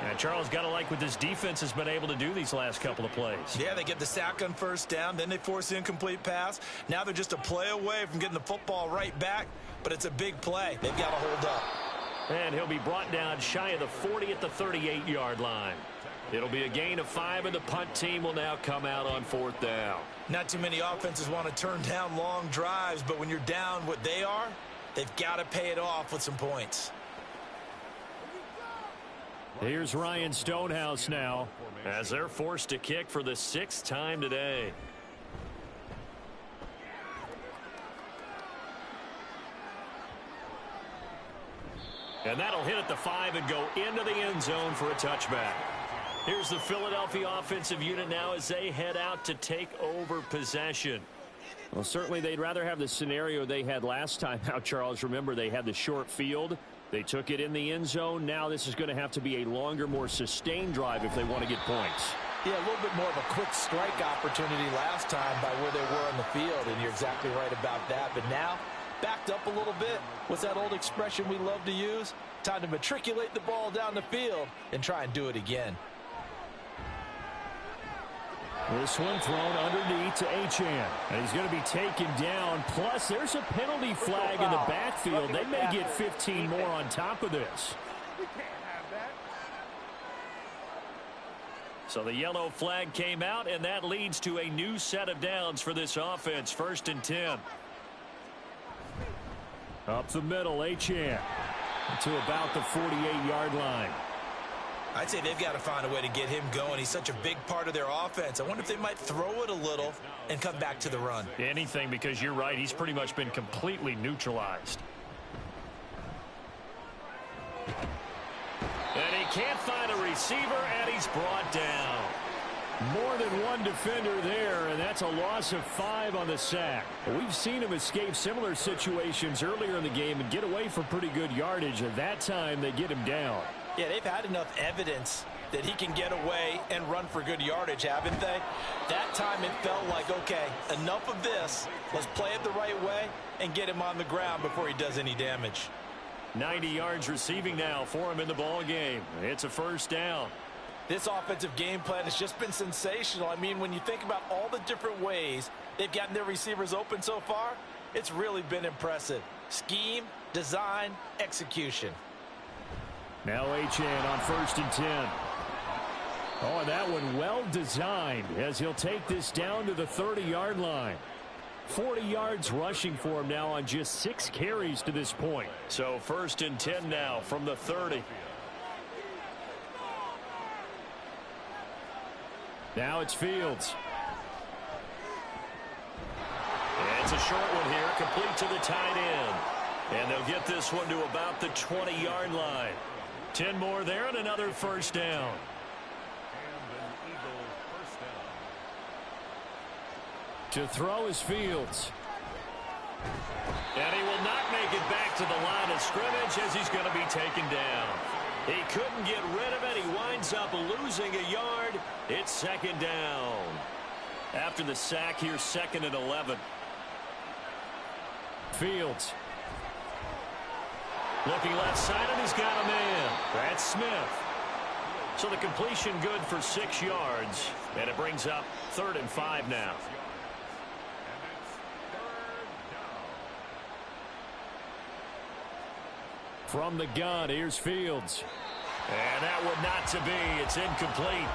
And Charles, got to like what this defense has been able to do these last couple of plays. Yeah, they get the sack on 1st down, then they force the incomplete pass. Now they're just a play away from getting the football right back, but it's a big play. They've got to hold up. And he'll be brought down shy of the 40 at the 38-yard line. It'll be a gain of 5, and the punt team will now come out on 4th down. Not too many offenses want to turn down long drives, but when you're down what they are, they've got to pay it off with some points. Here's Ryan Stonehouse now as they're forced to kick for the 6th time today. And that'll hit at the 5 and go into the end zone for a touchback. Here's the Philadelphia offensive unit now as they head out to take over possession. Well, certainly they'd rather have the scenario they had last time out, Charles. Remember, they had the short field. They took it in the end zone. Now this is going to have to be a longer, more sustained drive if they want to get points. Yeah, a little bit more of a quick strike opportunity last time by where they were on the field, and you're exactly right about that. But now, backed up a little bit. What's that old expression we love to use? Time to matriculate the ball down the field and try and do it again. This one thrown underneath to Achane. And he's going to be taken down. Plus, there's a penalty flag in the backfield. They may get 15 more on top of this. So the yellow flag came out, and that leads to a new set of downs for this offense. 1st and 10. Up the middle, Achane to about the 48-yard line. I'd say they've got to find a way to get him going. He's such a big part of their offense. I wonder if they might throw it a little and come back to the run. Anything, because you're right. He's pretty much been completely neutralized. And he can't find a receiver, and he's brought down. More than one defender there, and that's a loss of 5 on the sack. We've seen him escape similar situations earlier in the game and get away for pretty good yardage. At that time, they get him down. Yeah, they've had enough evidence that he can get away and run for good yardage, haven't they? That time it felt like, okay, enough of this. Let's play it the right way and get him on the ground before he does any damage. 90 yards receiving now for him in the ball game. It's a 1st down. This offensive game plan has just been sensational. I mean, when you think about all the different ways they've gotten their receivers open so far, it's really been impressive. Scheme, design, execution. Now Achane on 1st and 10. Oh, and that one well designed as he'll take this down to the 30-yard line. 40 yards rushing for him now on just 6 carries to this point. So 1st and 10 now from the 30. Now it's Fields. It's a short one here, complete to the tight end. And they'll get this one to about the 20-yard line. 10 more there and another 1st down. To throw is Fields. And he will not make it back to the line of scrimmage as he's going to be taken down. He couldn't get rid of it. He winds up losing a yard. It's 2nd down. After the sack here, 2nd and 11. Fields. Looking left side, and he's got a man. That's Smith. So the completion good for 6 yards. And it brings up 3rd and 5 now. From the gun, here's Fields. And that one not to be. It's incomplete.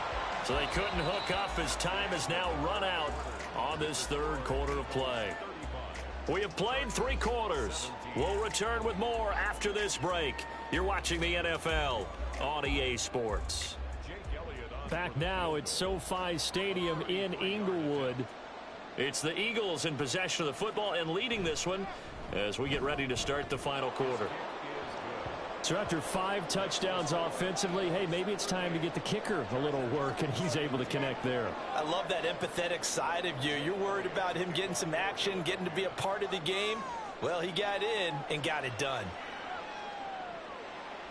So they couldn't hook up as time has now run out on this third quarter of play. We have played 3 quarters. We'll return with more after this break. You're watching the NFL on EA Sports. Back now at SoFi Stadium in Inglewood. It's the Eagles in possession of the football and leading this one as we get ready to start the final quarter. So after 5 touchdowns offensively, hey, maybe it's time to get the kicker a little work, and he's able to connect there. I love that empathetic side of you. You're worried about him getting some action, getting to be a part of the game. Well, he got in and got it done.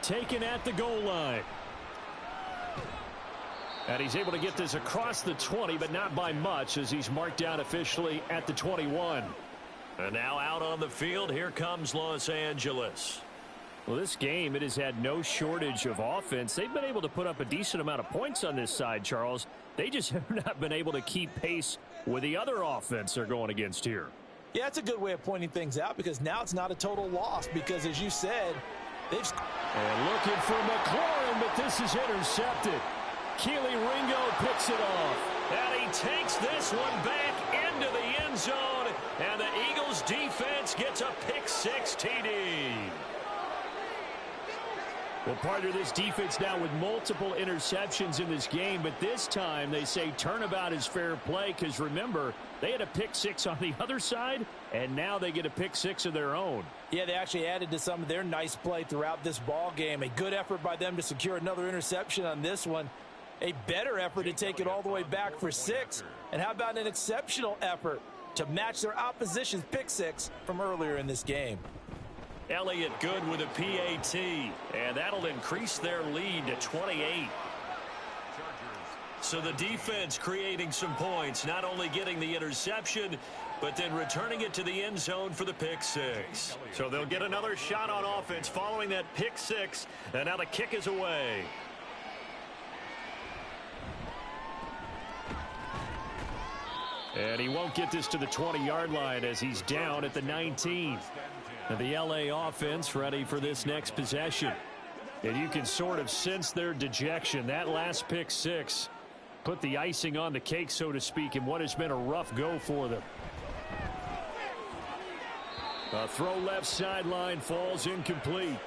Taken at the goal line. And he's able to get this across the 20, but not by much, as he's marked down officially at the 21. And now out on the field, here comes Los Angeles. Well, this game, it has had no shortage of offense. They've been able to put up a decent amount of points on this side, Charles. They just have not been able to keep pace with the other offense they're going against here. Yeah, that's a good way of pointing things out, because now it's not a total loss, because as you said, they've... And looking for McLaurin, but this is intercepted. Keely Ringo picks it off. And he takes this one back into the end zone, and the Eagles defense gets a pick-6 TD. Well, part of this defense now with multiple interceptions in this game, but this time they say turnabout is fair play, because remember, they had a pick-6 on the other side, and now they get a pick-6 of their own. Yeah, they actually added to some of their nice play throughout this ball game. A good effort by them to secure another interception on this one. A better effort to take it all the way back for 6. And how about an exceptional effort to match their opposition's pick-6 from earlier in this game? Elliott good with a PAT, and that'll increase their lead to 28. So the defense creating some points, not only getting the interception, but then returning it to the end zone for the pick-6. So they'll get another shot on offense following that pick-6, and now the kick is away. And he won't get this to the 20-yard line as he's down at the 19. And the LA offense ready for this next possession. And you can sort of sense their dejection. That last pick-6 put the icing on the cake, so to speak, in what has been a rough go for them. A throw left sideline falls incomplete.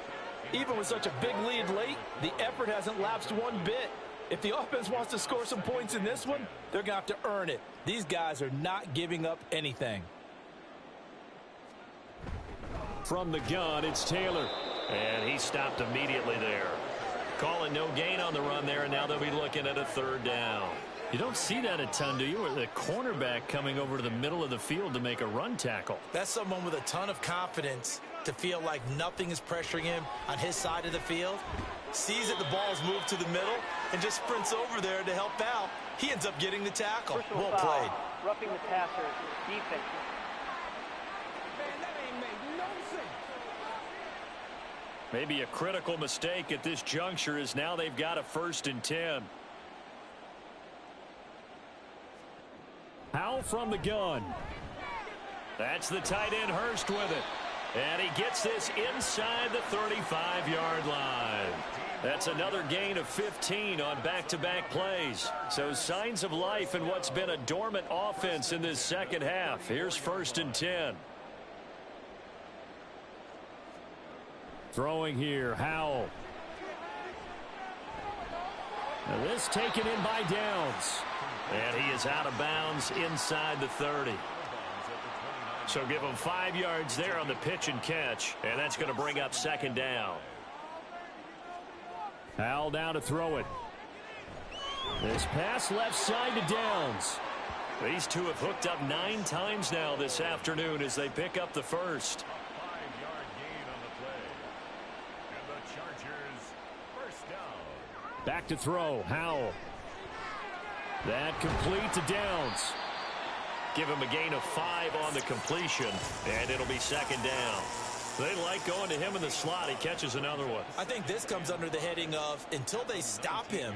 Even with such a big lead late, the effort hasn't lapsed one bit. If the offense wants to score some points in this one, they're going to have to earn it. These guys are not giving up anything. From the gun, it's Taylor. And he stopped immediately there. Calling no gain on the run there, and now they'll be looking at a 3rd down. You don't see that a ton, do you? With the cornerback coming over to the middle of the field to make a run tackle. That's someone with a ton of confidence to feel like nothing is pressuring him on his side of the field. Sees that the ball's moved to the middle and just sprints over there to help out. He ends up getting the tackle. Well played. Roughing the passer, defense. Maybe a critical mistake at this juncture, as now they've got a 1st and 10. Howell from the gun. That's the tight end Hurst with it. And he gets this inside the 35-yard line. That's another gain of 15 on back-to-back plays. So signs of life in what's been a dormant offense in this second half. Here's 1st and 10. Throwing here, Howell. Now this taken in by Downs. And he is out of bounds inside the 30. So give him 5 yards there on the pitch and catch, and that's going to bring up 2nd down. Howell down to throw it. This pass left side to Downs. These two have hooked up 9 times now this afternoon as they pick up the 1st. 5-yard gain on the play. And the Chargers, 1st down. Back to throw, Howell. That complete to Downs. Give him a gain of 5 on the completion, and it'll be 2nd down. They like going to him in the slot. He catches another one. I think this comes under the heading of, until they stop him,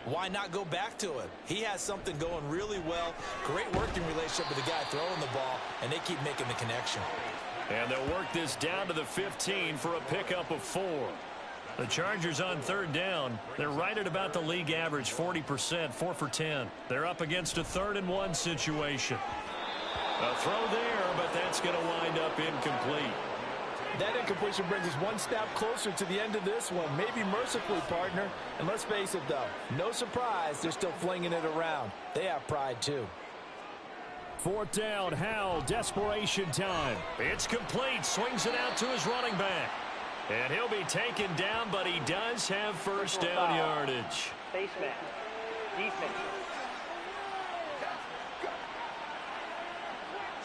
why not go back to him? He has something going really well. Great working relationship with the guy throwing the ball, and they keep making the connection. And they'll work this down to the 15 for a pickup of 4. The Chargers on third down. They're right at about the league average, 40%, 4 for 10. They're up against a 3rd-and-1 situation. A throw there, but that's going to wind up incomplete. That incompletion brings us one step closer to the end of this one. Maybe mercifully, partner. And let's face it, though, no surprise, they're still flinging it around. They have pride, too. 4th down, Howell, desperation time. It's complete, swings it out to his running back. And he'll be taken down, but he does have first down yardage. Face man. Defense.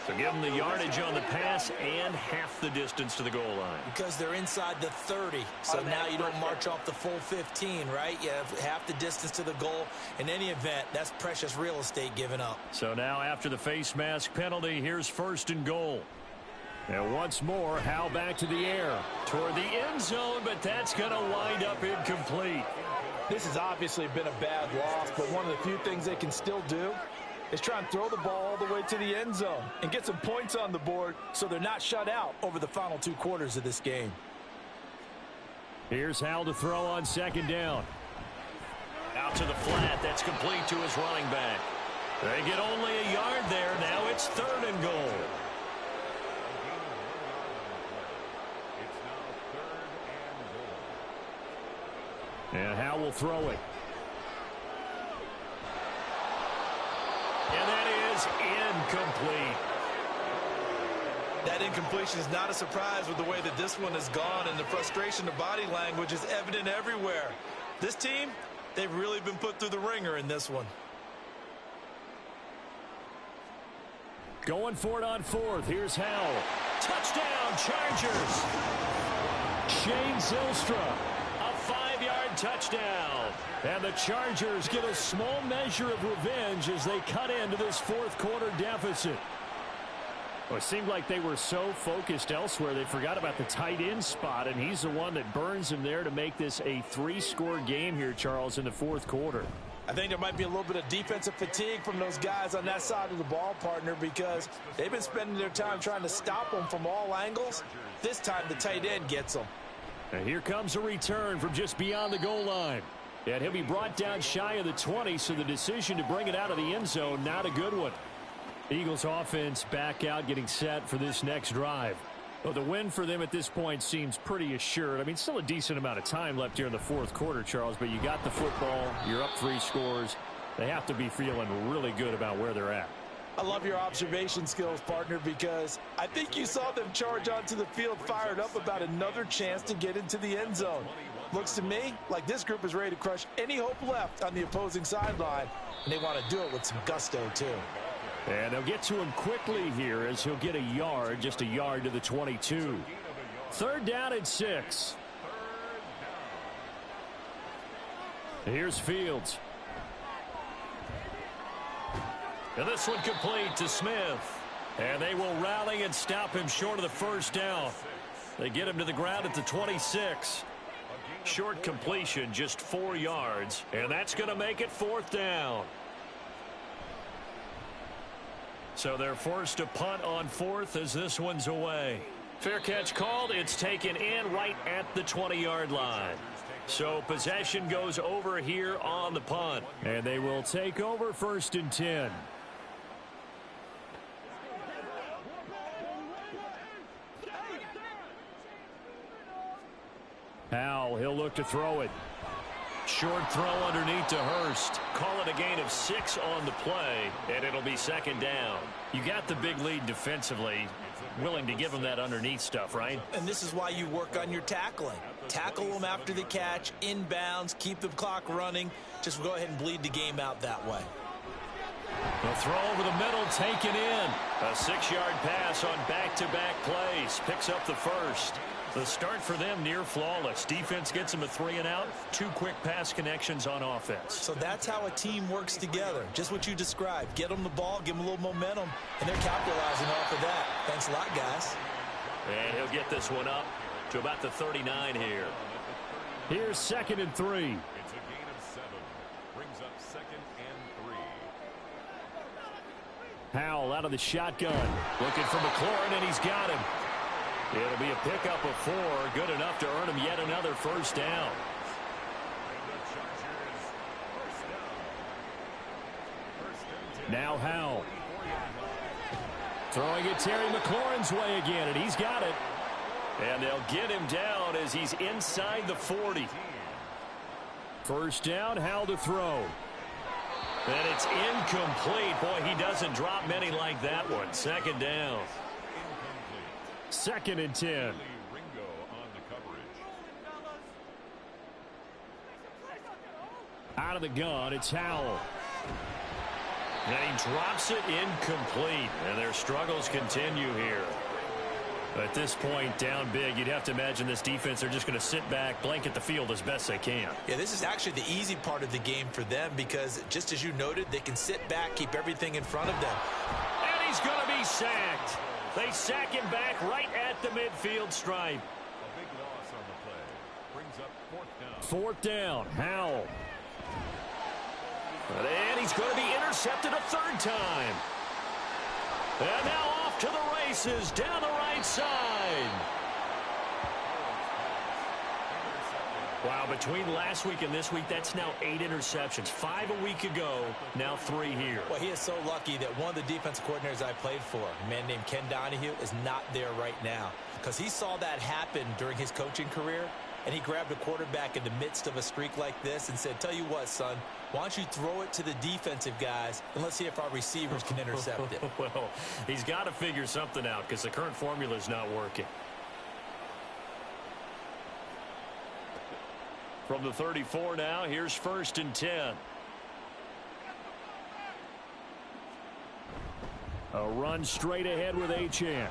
So give them the yardage on the pass and half the distance to the goal line. Because they're inside the 30, so now you don't march off the full 15, right? You have half the distance to the goal. In any event, that's precious real estate given up. So now after the face mask penalty, here's 1st and goal. And once more, Howell back to the air. Toward the end zone, but that's going to wind up incomplete. This has obviously been a bad loss, but one of the few things they can still do is try and throw the ball all the way to the end zone and get some points on the board so they're not shut out over the final 2 quarters of this game. Here's Howell to throw on 2nd down. Out to the flat. That's complete to his running back. They get only a yard there. Now it's 3rd and goal. And Howell will throw it. And that is incomplete. That incompletion is not a surprise with the way that this one has gone, and the frustration of body language is evident everywhere. This team, they've really been put through the ringer in this one. Going for it on 4th. Here's Howell. Touchdown, Chargers. Shane Zylstra. A 5-yard touchdown. And the Chargers get a small measure of revenge as they cut into this 4th quarter deficit. Well, it seemed like they were so focused elsewhere they forgot about the tight end spot, and he's the one that burns him there to make this a 3-score game here, Charles, in the 4th quarter. I think there might be a little bit of defensive fatigue from those guys on that side of the ball, partner, because they've been spending their time trying to stop them from all angles. This time the tight end gets them. And here comes a return from just beyond the goal line. And he'll be brought down shy of the 20, so the decision to bring it out of the end zone, not a good one. Eagles offense back out, getting set for this next drive. Well, the win for them at this point seems pretty assured. I mean, still a decent amount of time left here in the 4th quarter, Charles, but you got the football, you're up 3 scores. They have to be feeling really good about where they're at. I love your observation skills, partner, because I think you saw them charge onto the field fired up about another chance to get into the end zone. Looks to me like this group is ready to crush any hope left on the opposing sideline, and they want to do it with some gusto, too. And they'll get to him quickly here as he'll get a yard, just a yard to the 22. 3rd down and 6. Here's Fields. And this one complete to Smith. And they will rally and stop him short of the 1st down. They get him to the ground at the 26. Short completion, just 4 yards. And that's going to make it 4th down. So they're forced to punt on 4th as this one's away. Fair catch called. It's taken in right at the 20-yard line. So possession goes over here on the punt. And they will take over 1st and 10. Howell, he'll look to throw it. Short throw underneath to Hurst. Call it a gain of 6 on the play, and it'll be 2nd down. You got the big lead defensively. Willing to give them that underneath stuff, right? And this is why you work on your tackling. Tackle them after the catch, inbounds, keep the clock running. Just go ahead and bleed the game out that way. The throw over the middle taken in. A 6-yard pass on back-to-back plays. Picks up the 1st. The start for them near flawless. Defense gets them a 3-and-out. 2 quick pass connections on offense. So that's how a team works together. Just what you described. Get them the ball, give them a little momentum, and they're capitalizing off of that. Thanks a lot, guys. And he'll get this one up to about the 39 here. Here's 2nd and 3. It's a gain of 7. Brings up 2nd and 3. Howell out of the shotgun. Looking for McLaurin, and he's got him. It'll be a pickup of 4, good enough to earn him yet another first down. Now Howell. Throwing it Terry McLaurin's way again, and he's got it. And they'll get him down as he's inside the 40. First down, Howell to throw. And it's incomplete. Boy, he doesn't drop many like that one. Second down. 2nd and 10. Out of the gun, it's Howell. And he drops it incomplete. And their struggles continue here. At this point, down big, you'd have to imagine this defense, they're just going to sit back, blanket the field as best they can. Yeah, this is actually the easy part of the game for them because, just as you noted, they can sit back, keep everything in front of them. And he's going to be sacked. They sack him back right at the midfield stripe. A big loss on the play. Brings up 4th down, Howell. And he's going to be intercepted a 3rd time. And now off to the races down the right side. Wow, between last week and this week, that's now 8 interceptions. 5 a week ago, now 3 here. Well, he is so lucky that one of the defensive coordinators I played for, a man named Ken Donahue, is not there right now. Because he saw that happen during his coaching career, and he grabbed a quarterback in the midst of a streak like this and said, tell you what, son, why don't you throw it to the defensive guys, and let's see if our receivers can intercept it. Well, he's got to figure something out because the current formula is not working. From the 34 now, here's 1st and 10. A run straight ahead with Achane.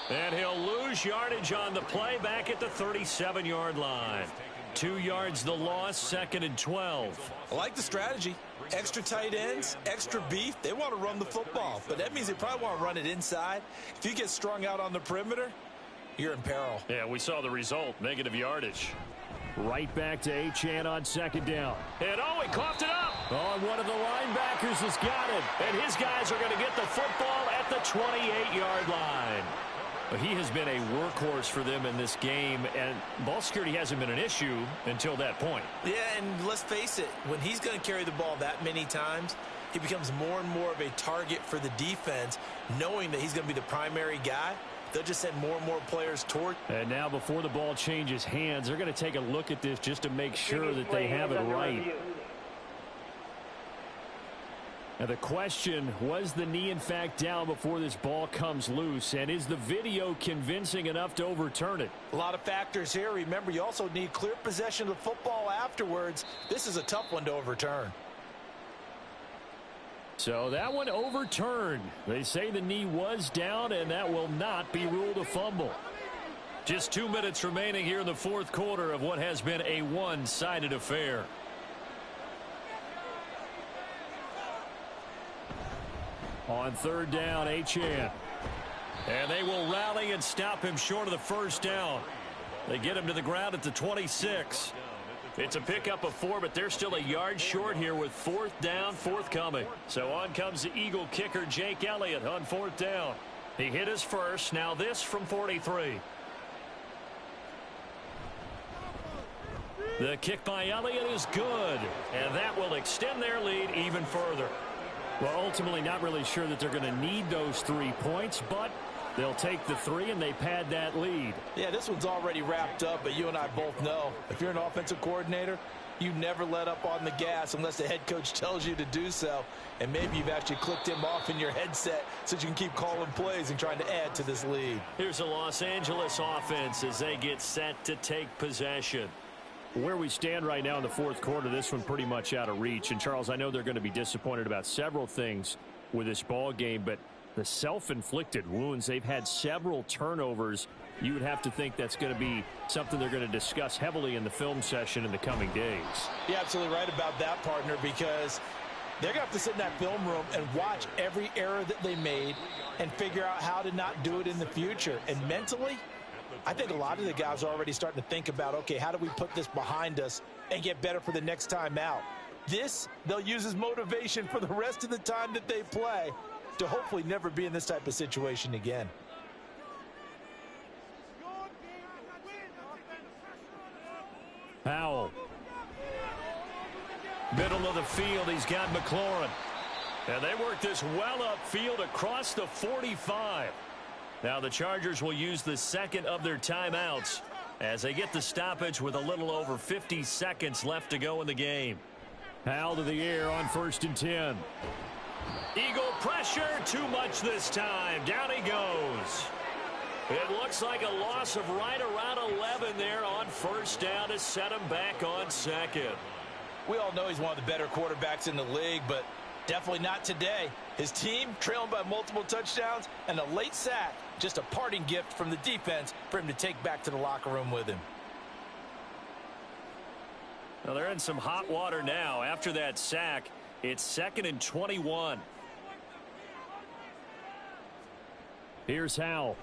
And he'll lose yardage on the play back at the 37-yard line. 2 yards the loss, 2nd and 12. I like the strategy. Extra tight ends, extra beef. They want to run the football, but that means they probably want to run it inside. If you get strung out on the perimeter, you're in peril. Yeah, we saw the result, negative yardage. Right back to Achane on 2nd down. And oh, he coughed it up. Oh, one of the linebackers has got it. And his guys are going to get the football at the 28-yard line. He has been a workhorse for them in this game, and ball security hasn't been an issue until that point. Yeah, and let's face it, when he's going to carry the ball that many times, he becomes more and more of a target for the defense, knowing that he's going to be the primary guy. They'll just send more and more players toward. And now before the ball changes hands, they're going to take a look at this just to make sure that they have it right. Now the question, was the knee in fact down before this ball comes loose? And is the video convincing enough to overturn it? A lot of factors here. Remember, you also need clear possession of the football afterwards. This is a tough one to overturn. So that one overturned. They say the knee was down, and that will not be ruled a fumble. Just 2 minutes remaining here in the 4th quarter of what has been a one-sided affair. On 3rd down, Achane. And they will rally and stop him short of the first down. They get him to the ground at the 26. It's a pickup of 4, but they're still a yard short here with 4th down forthcoming. So on comes the Eagle kicker, Jake Elliott, on 4th down. He hit his first. Now this from 43. The kick by Elliott is good, and that will extend their lead even further. Well, ultimately not really sure that they're going to need those 3 points, but they'll take the 3 and they pad that lead. Yeah, this one's already wrapped up, but you and I both know if you're an offensive coordinator, you never let up on the gas unless the head coach tells you to do so. And maybe you've actually clicked him off in your headset so you can keep calling plays and trying to add to this lead. Here's the Los Angeles offense as they get set to take possession. Where we stand right now in the 4th quarter, this one pretty much out of reach. And, Charles, I know they're going to be disappointed about several things with this ball game, but the self-inflicted wounds, they've had several turnovers. You would have to think that's going to be something they're going to discuss heavily in the film session in the coming days. You're absolutely right about that, partner, because they're going to have to sit in that film room and watch every error that they made and figure out how to not do it in the future. And mentally, I think a lot of the guys are already starting to think about, okay, how do we put this behind us and get better for the next time out? This, they'll use as motivation for the rest of the time that they play to hopefully never be in this type of situation again. Powell. Middle of the field, he's got McLaurin. And they work this well upfield across the 45. Now the Chargers will use the second of their timeouts as they get the stoppage with a little over 50 seconds left to go in the game. Powell to the air on 1st and 10. Eagle pressure, too much this time. Down he goes. It looks like a loss of right around 11 there on 1st down to set him back on 2nd. We all know he's one of the better quarterbacks in the league, but definitely not today. His team trailing by multiple touchdowns and a late sack, just a parting gift from the defense for him to take back to the locker room with him. Well, they're in some hot water now. After that sack, it's 2nd and 21. Here's Howell.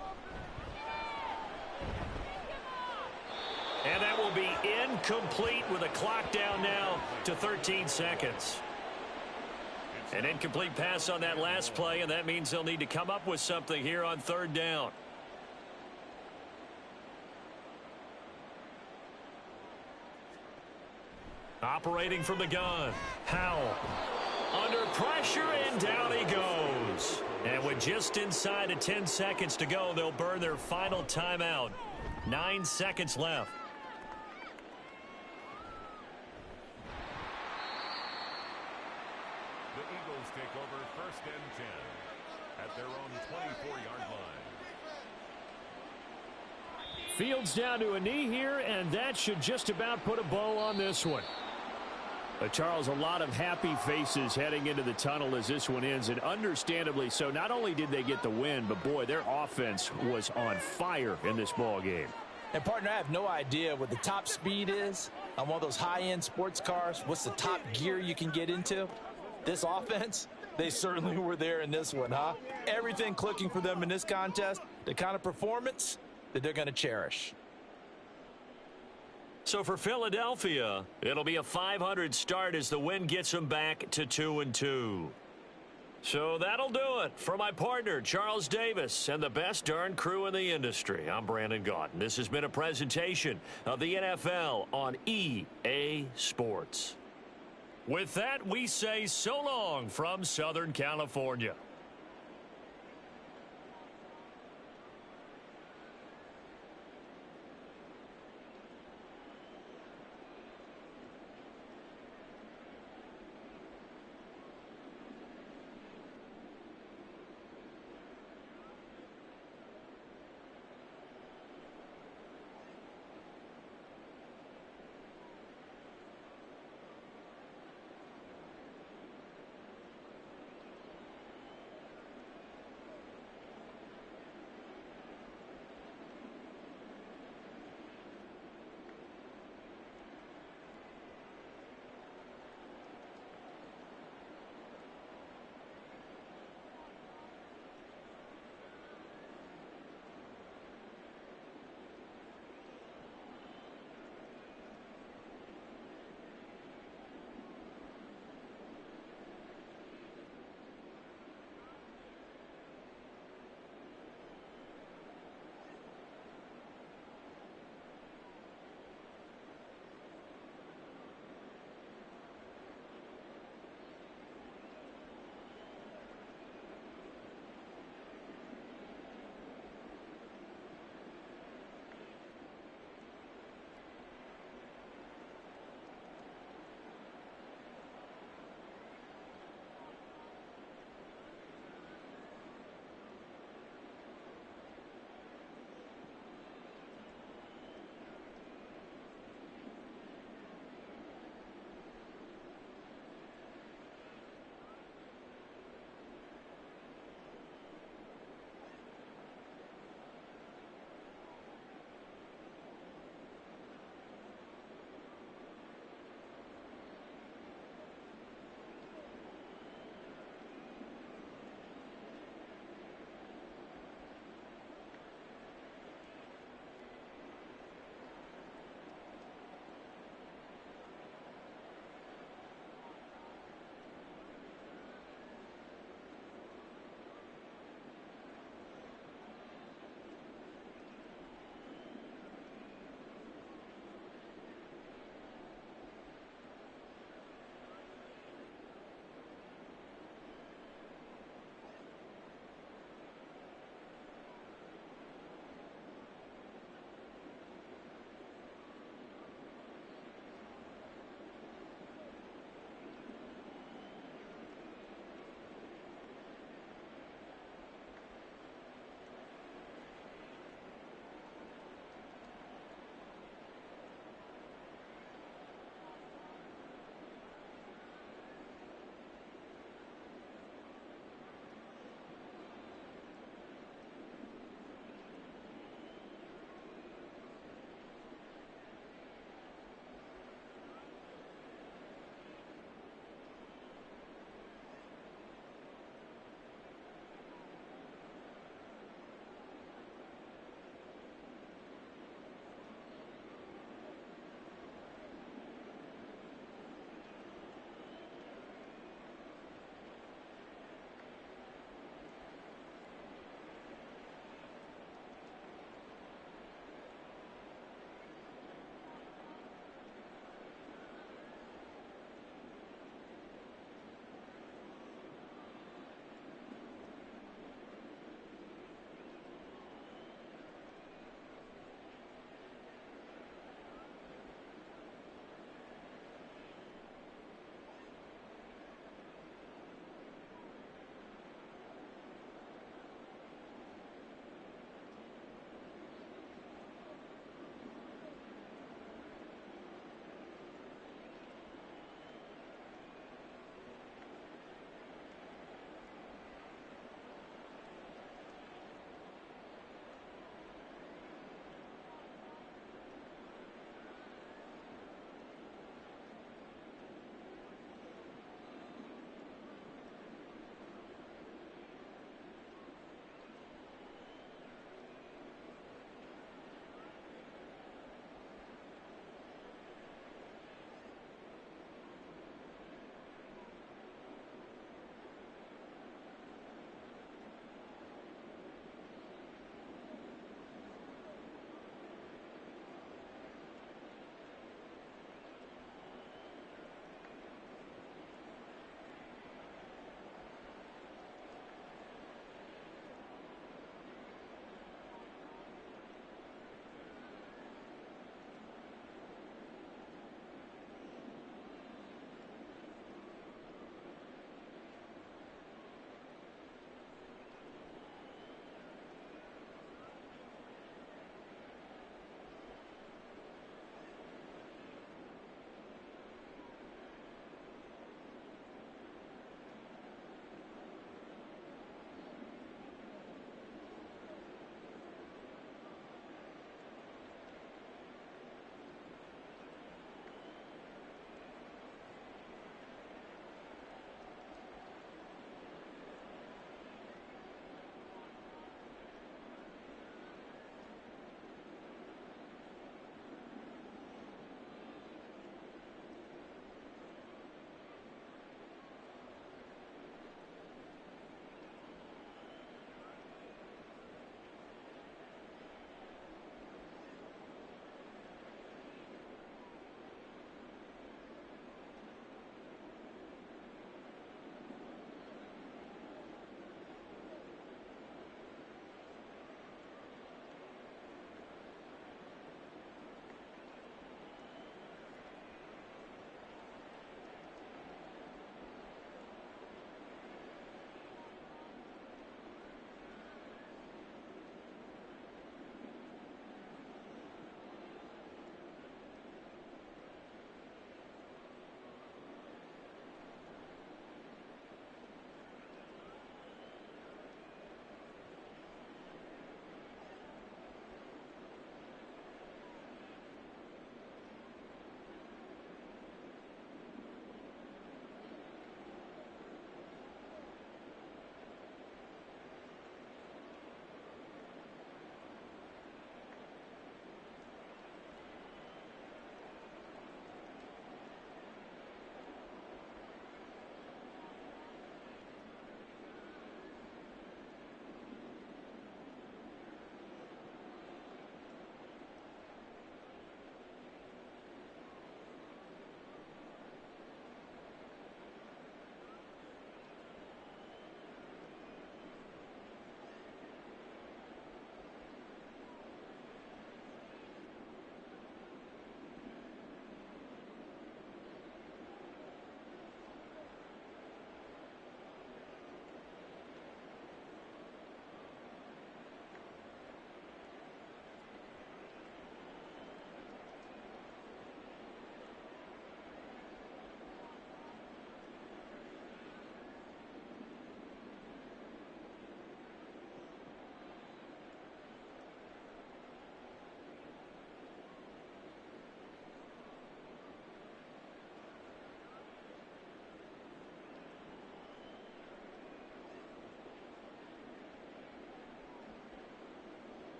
And that will be incomplete with a clock down now to 13 seconds. An incomplete pass on that last play, and that means they'll need to come up with something here on 3rd down. Operating from the gun, Howell. Under pressure, and down he goes. And with just inside of 10 seconds to go, they'll burn their final timeout. 9 seconds left. The Eagles take over 1st and 10 at their own 24-yard line. Fields down to a knee here, and that should just about put a bow on this one. Charles, a lot of happy faces heading into the tunnel as this one ends, and understandably so. Not only did they get the win, but boy, their offense was on fire in this ball game. And partner, I have no idea what the top speed is on one of those high-end sports cars. What's the top gear you can get into? This offense, they certainly were there in this one, huh? Everything clicking for them in this contest, the kind of performance that they're going to cherish. So for Philadelphia, it'll be a .500 start as the win gets them back to 2-2. So that'll do it for my partner, Charles Davis, and the best darn crew in the industry. I'm Brandon Gaudin. This has been a presentation of the NFL on EA Sports. With that, we say so long from Southern California.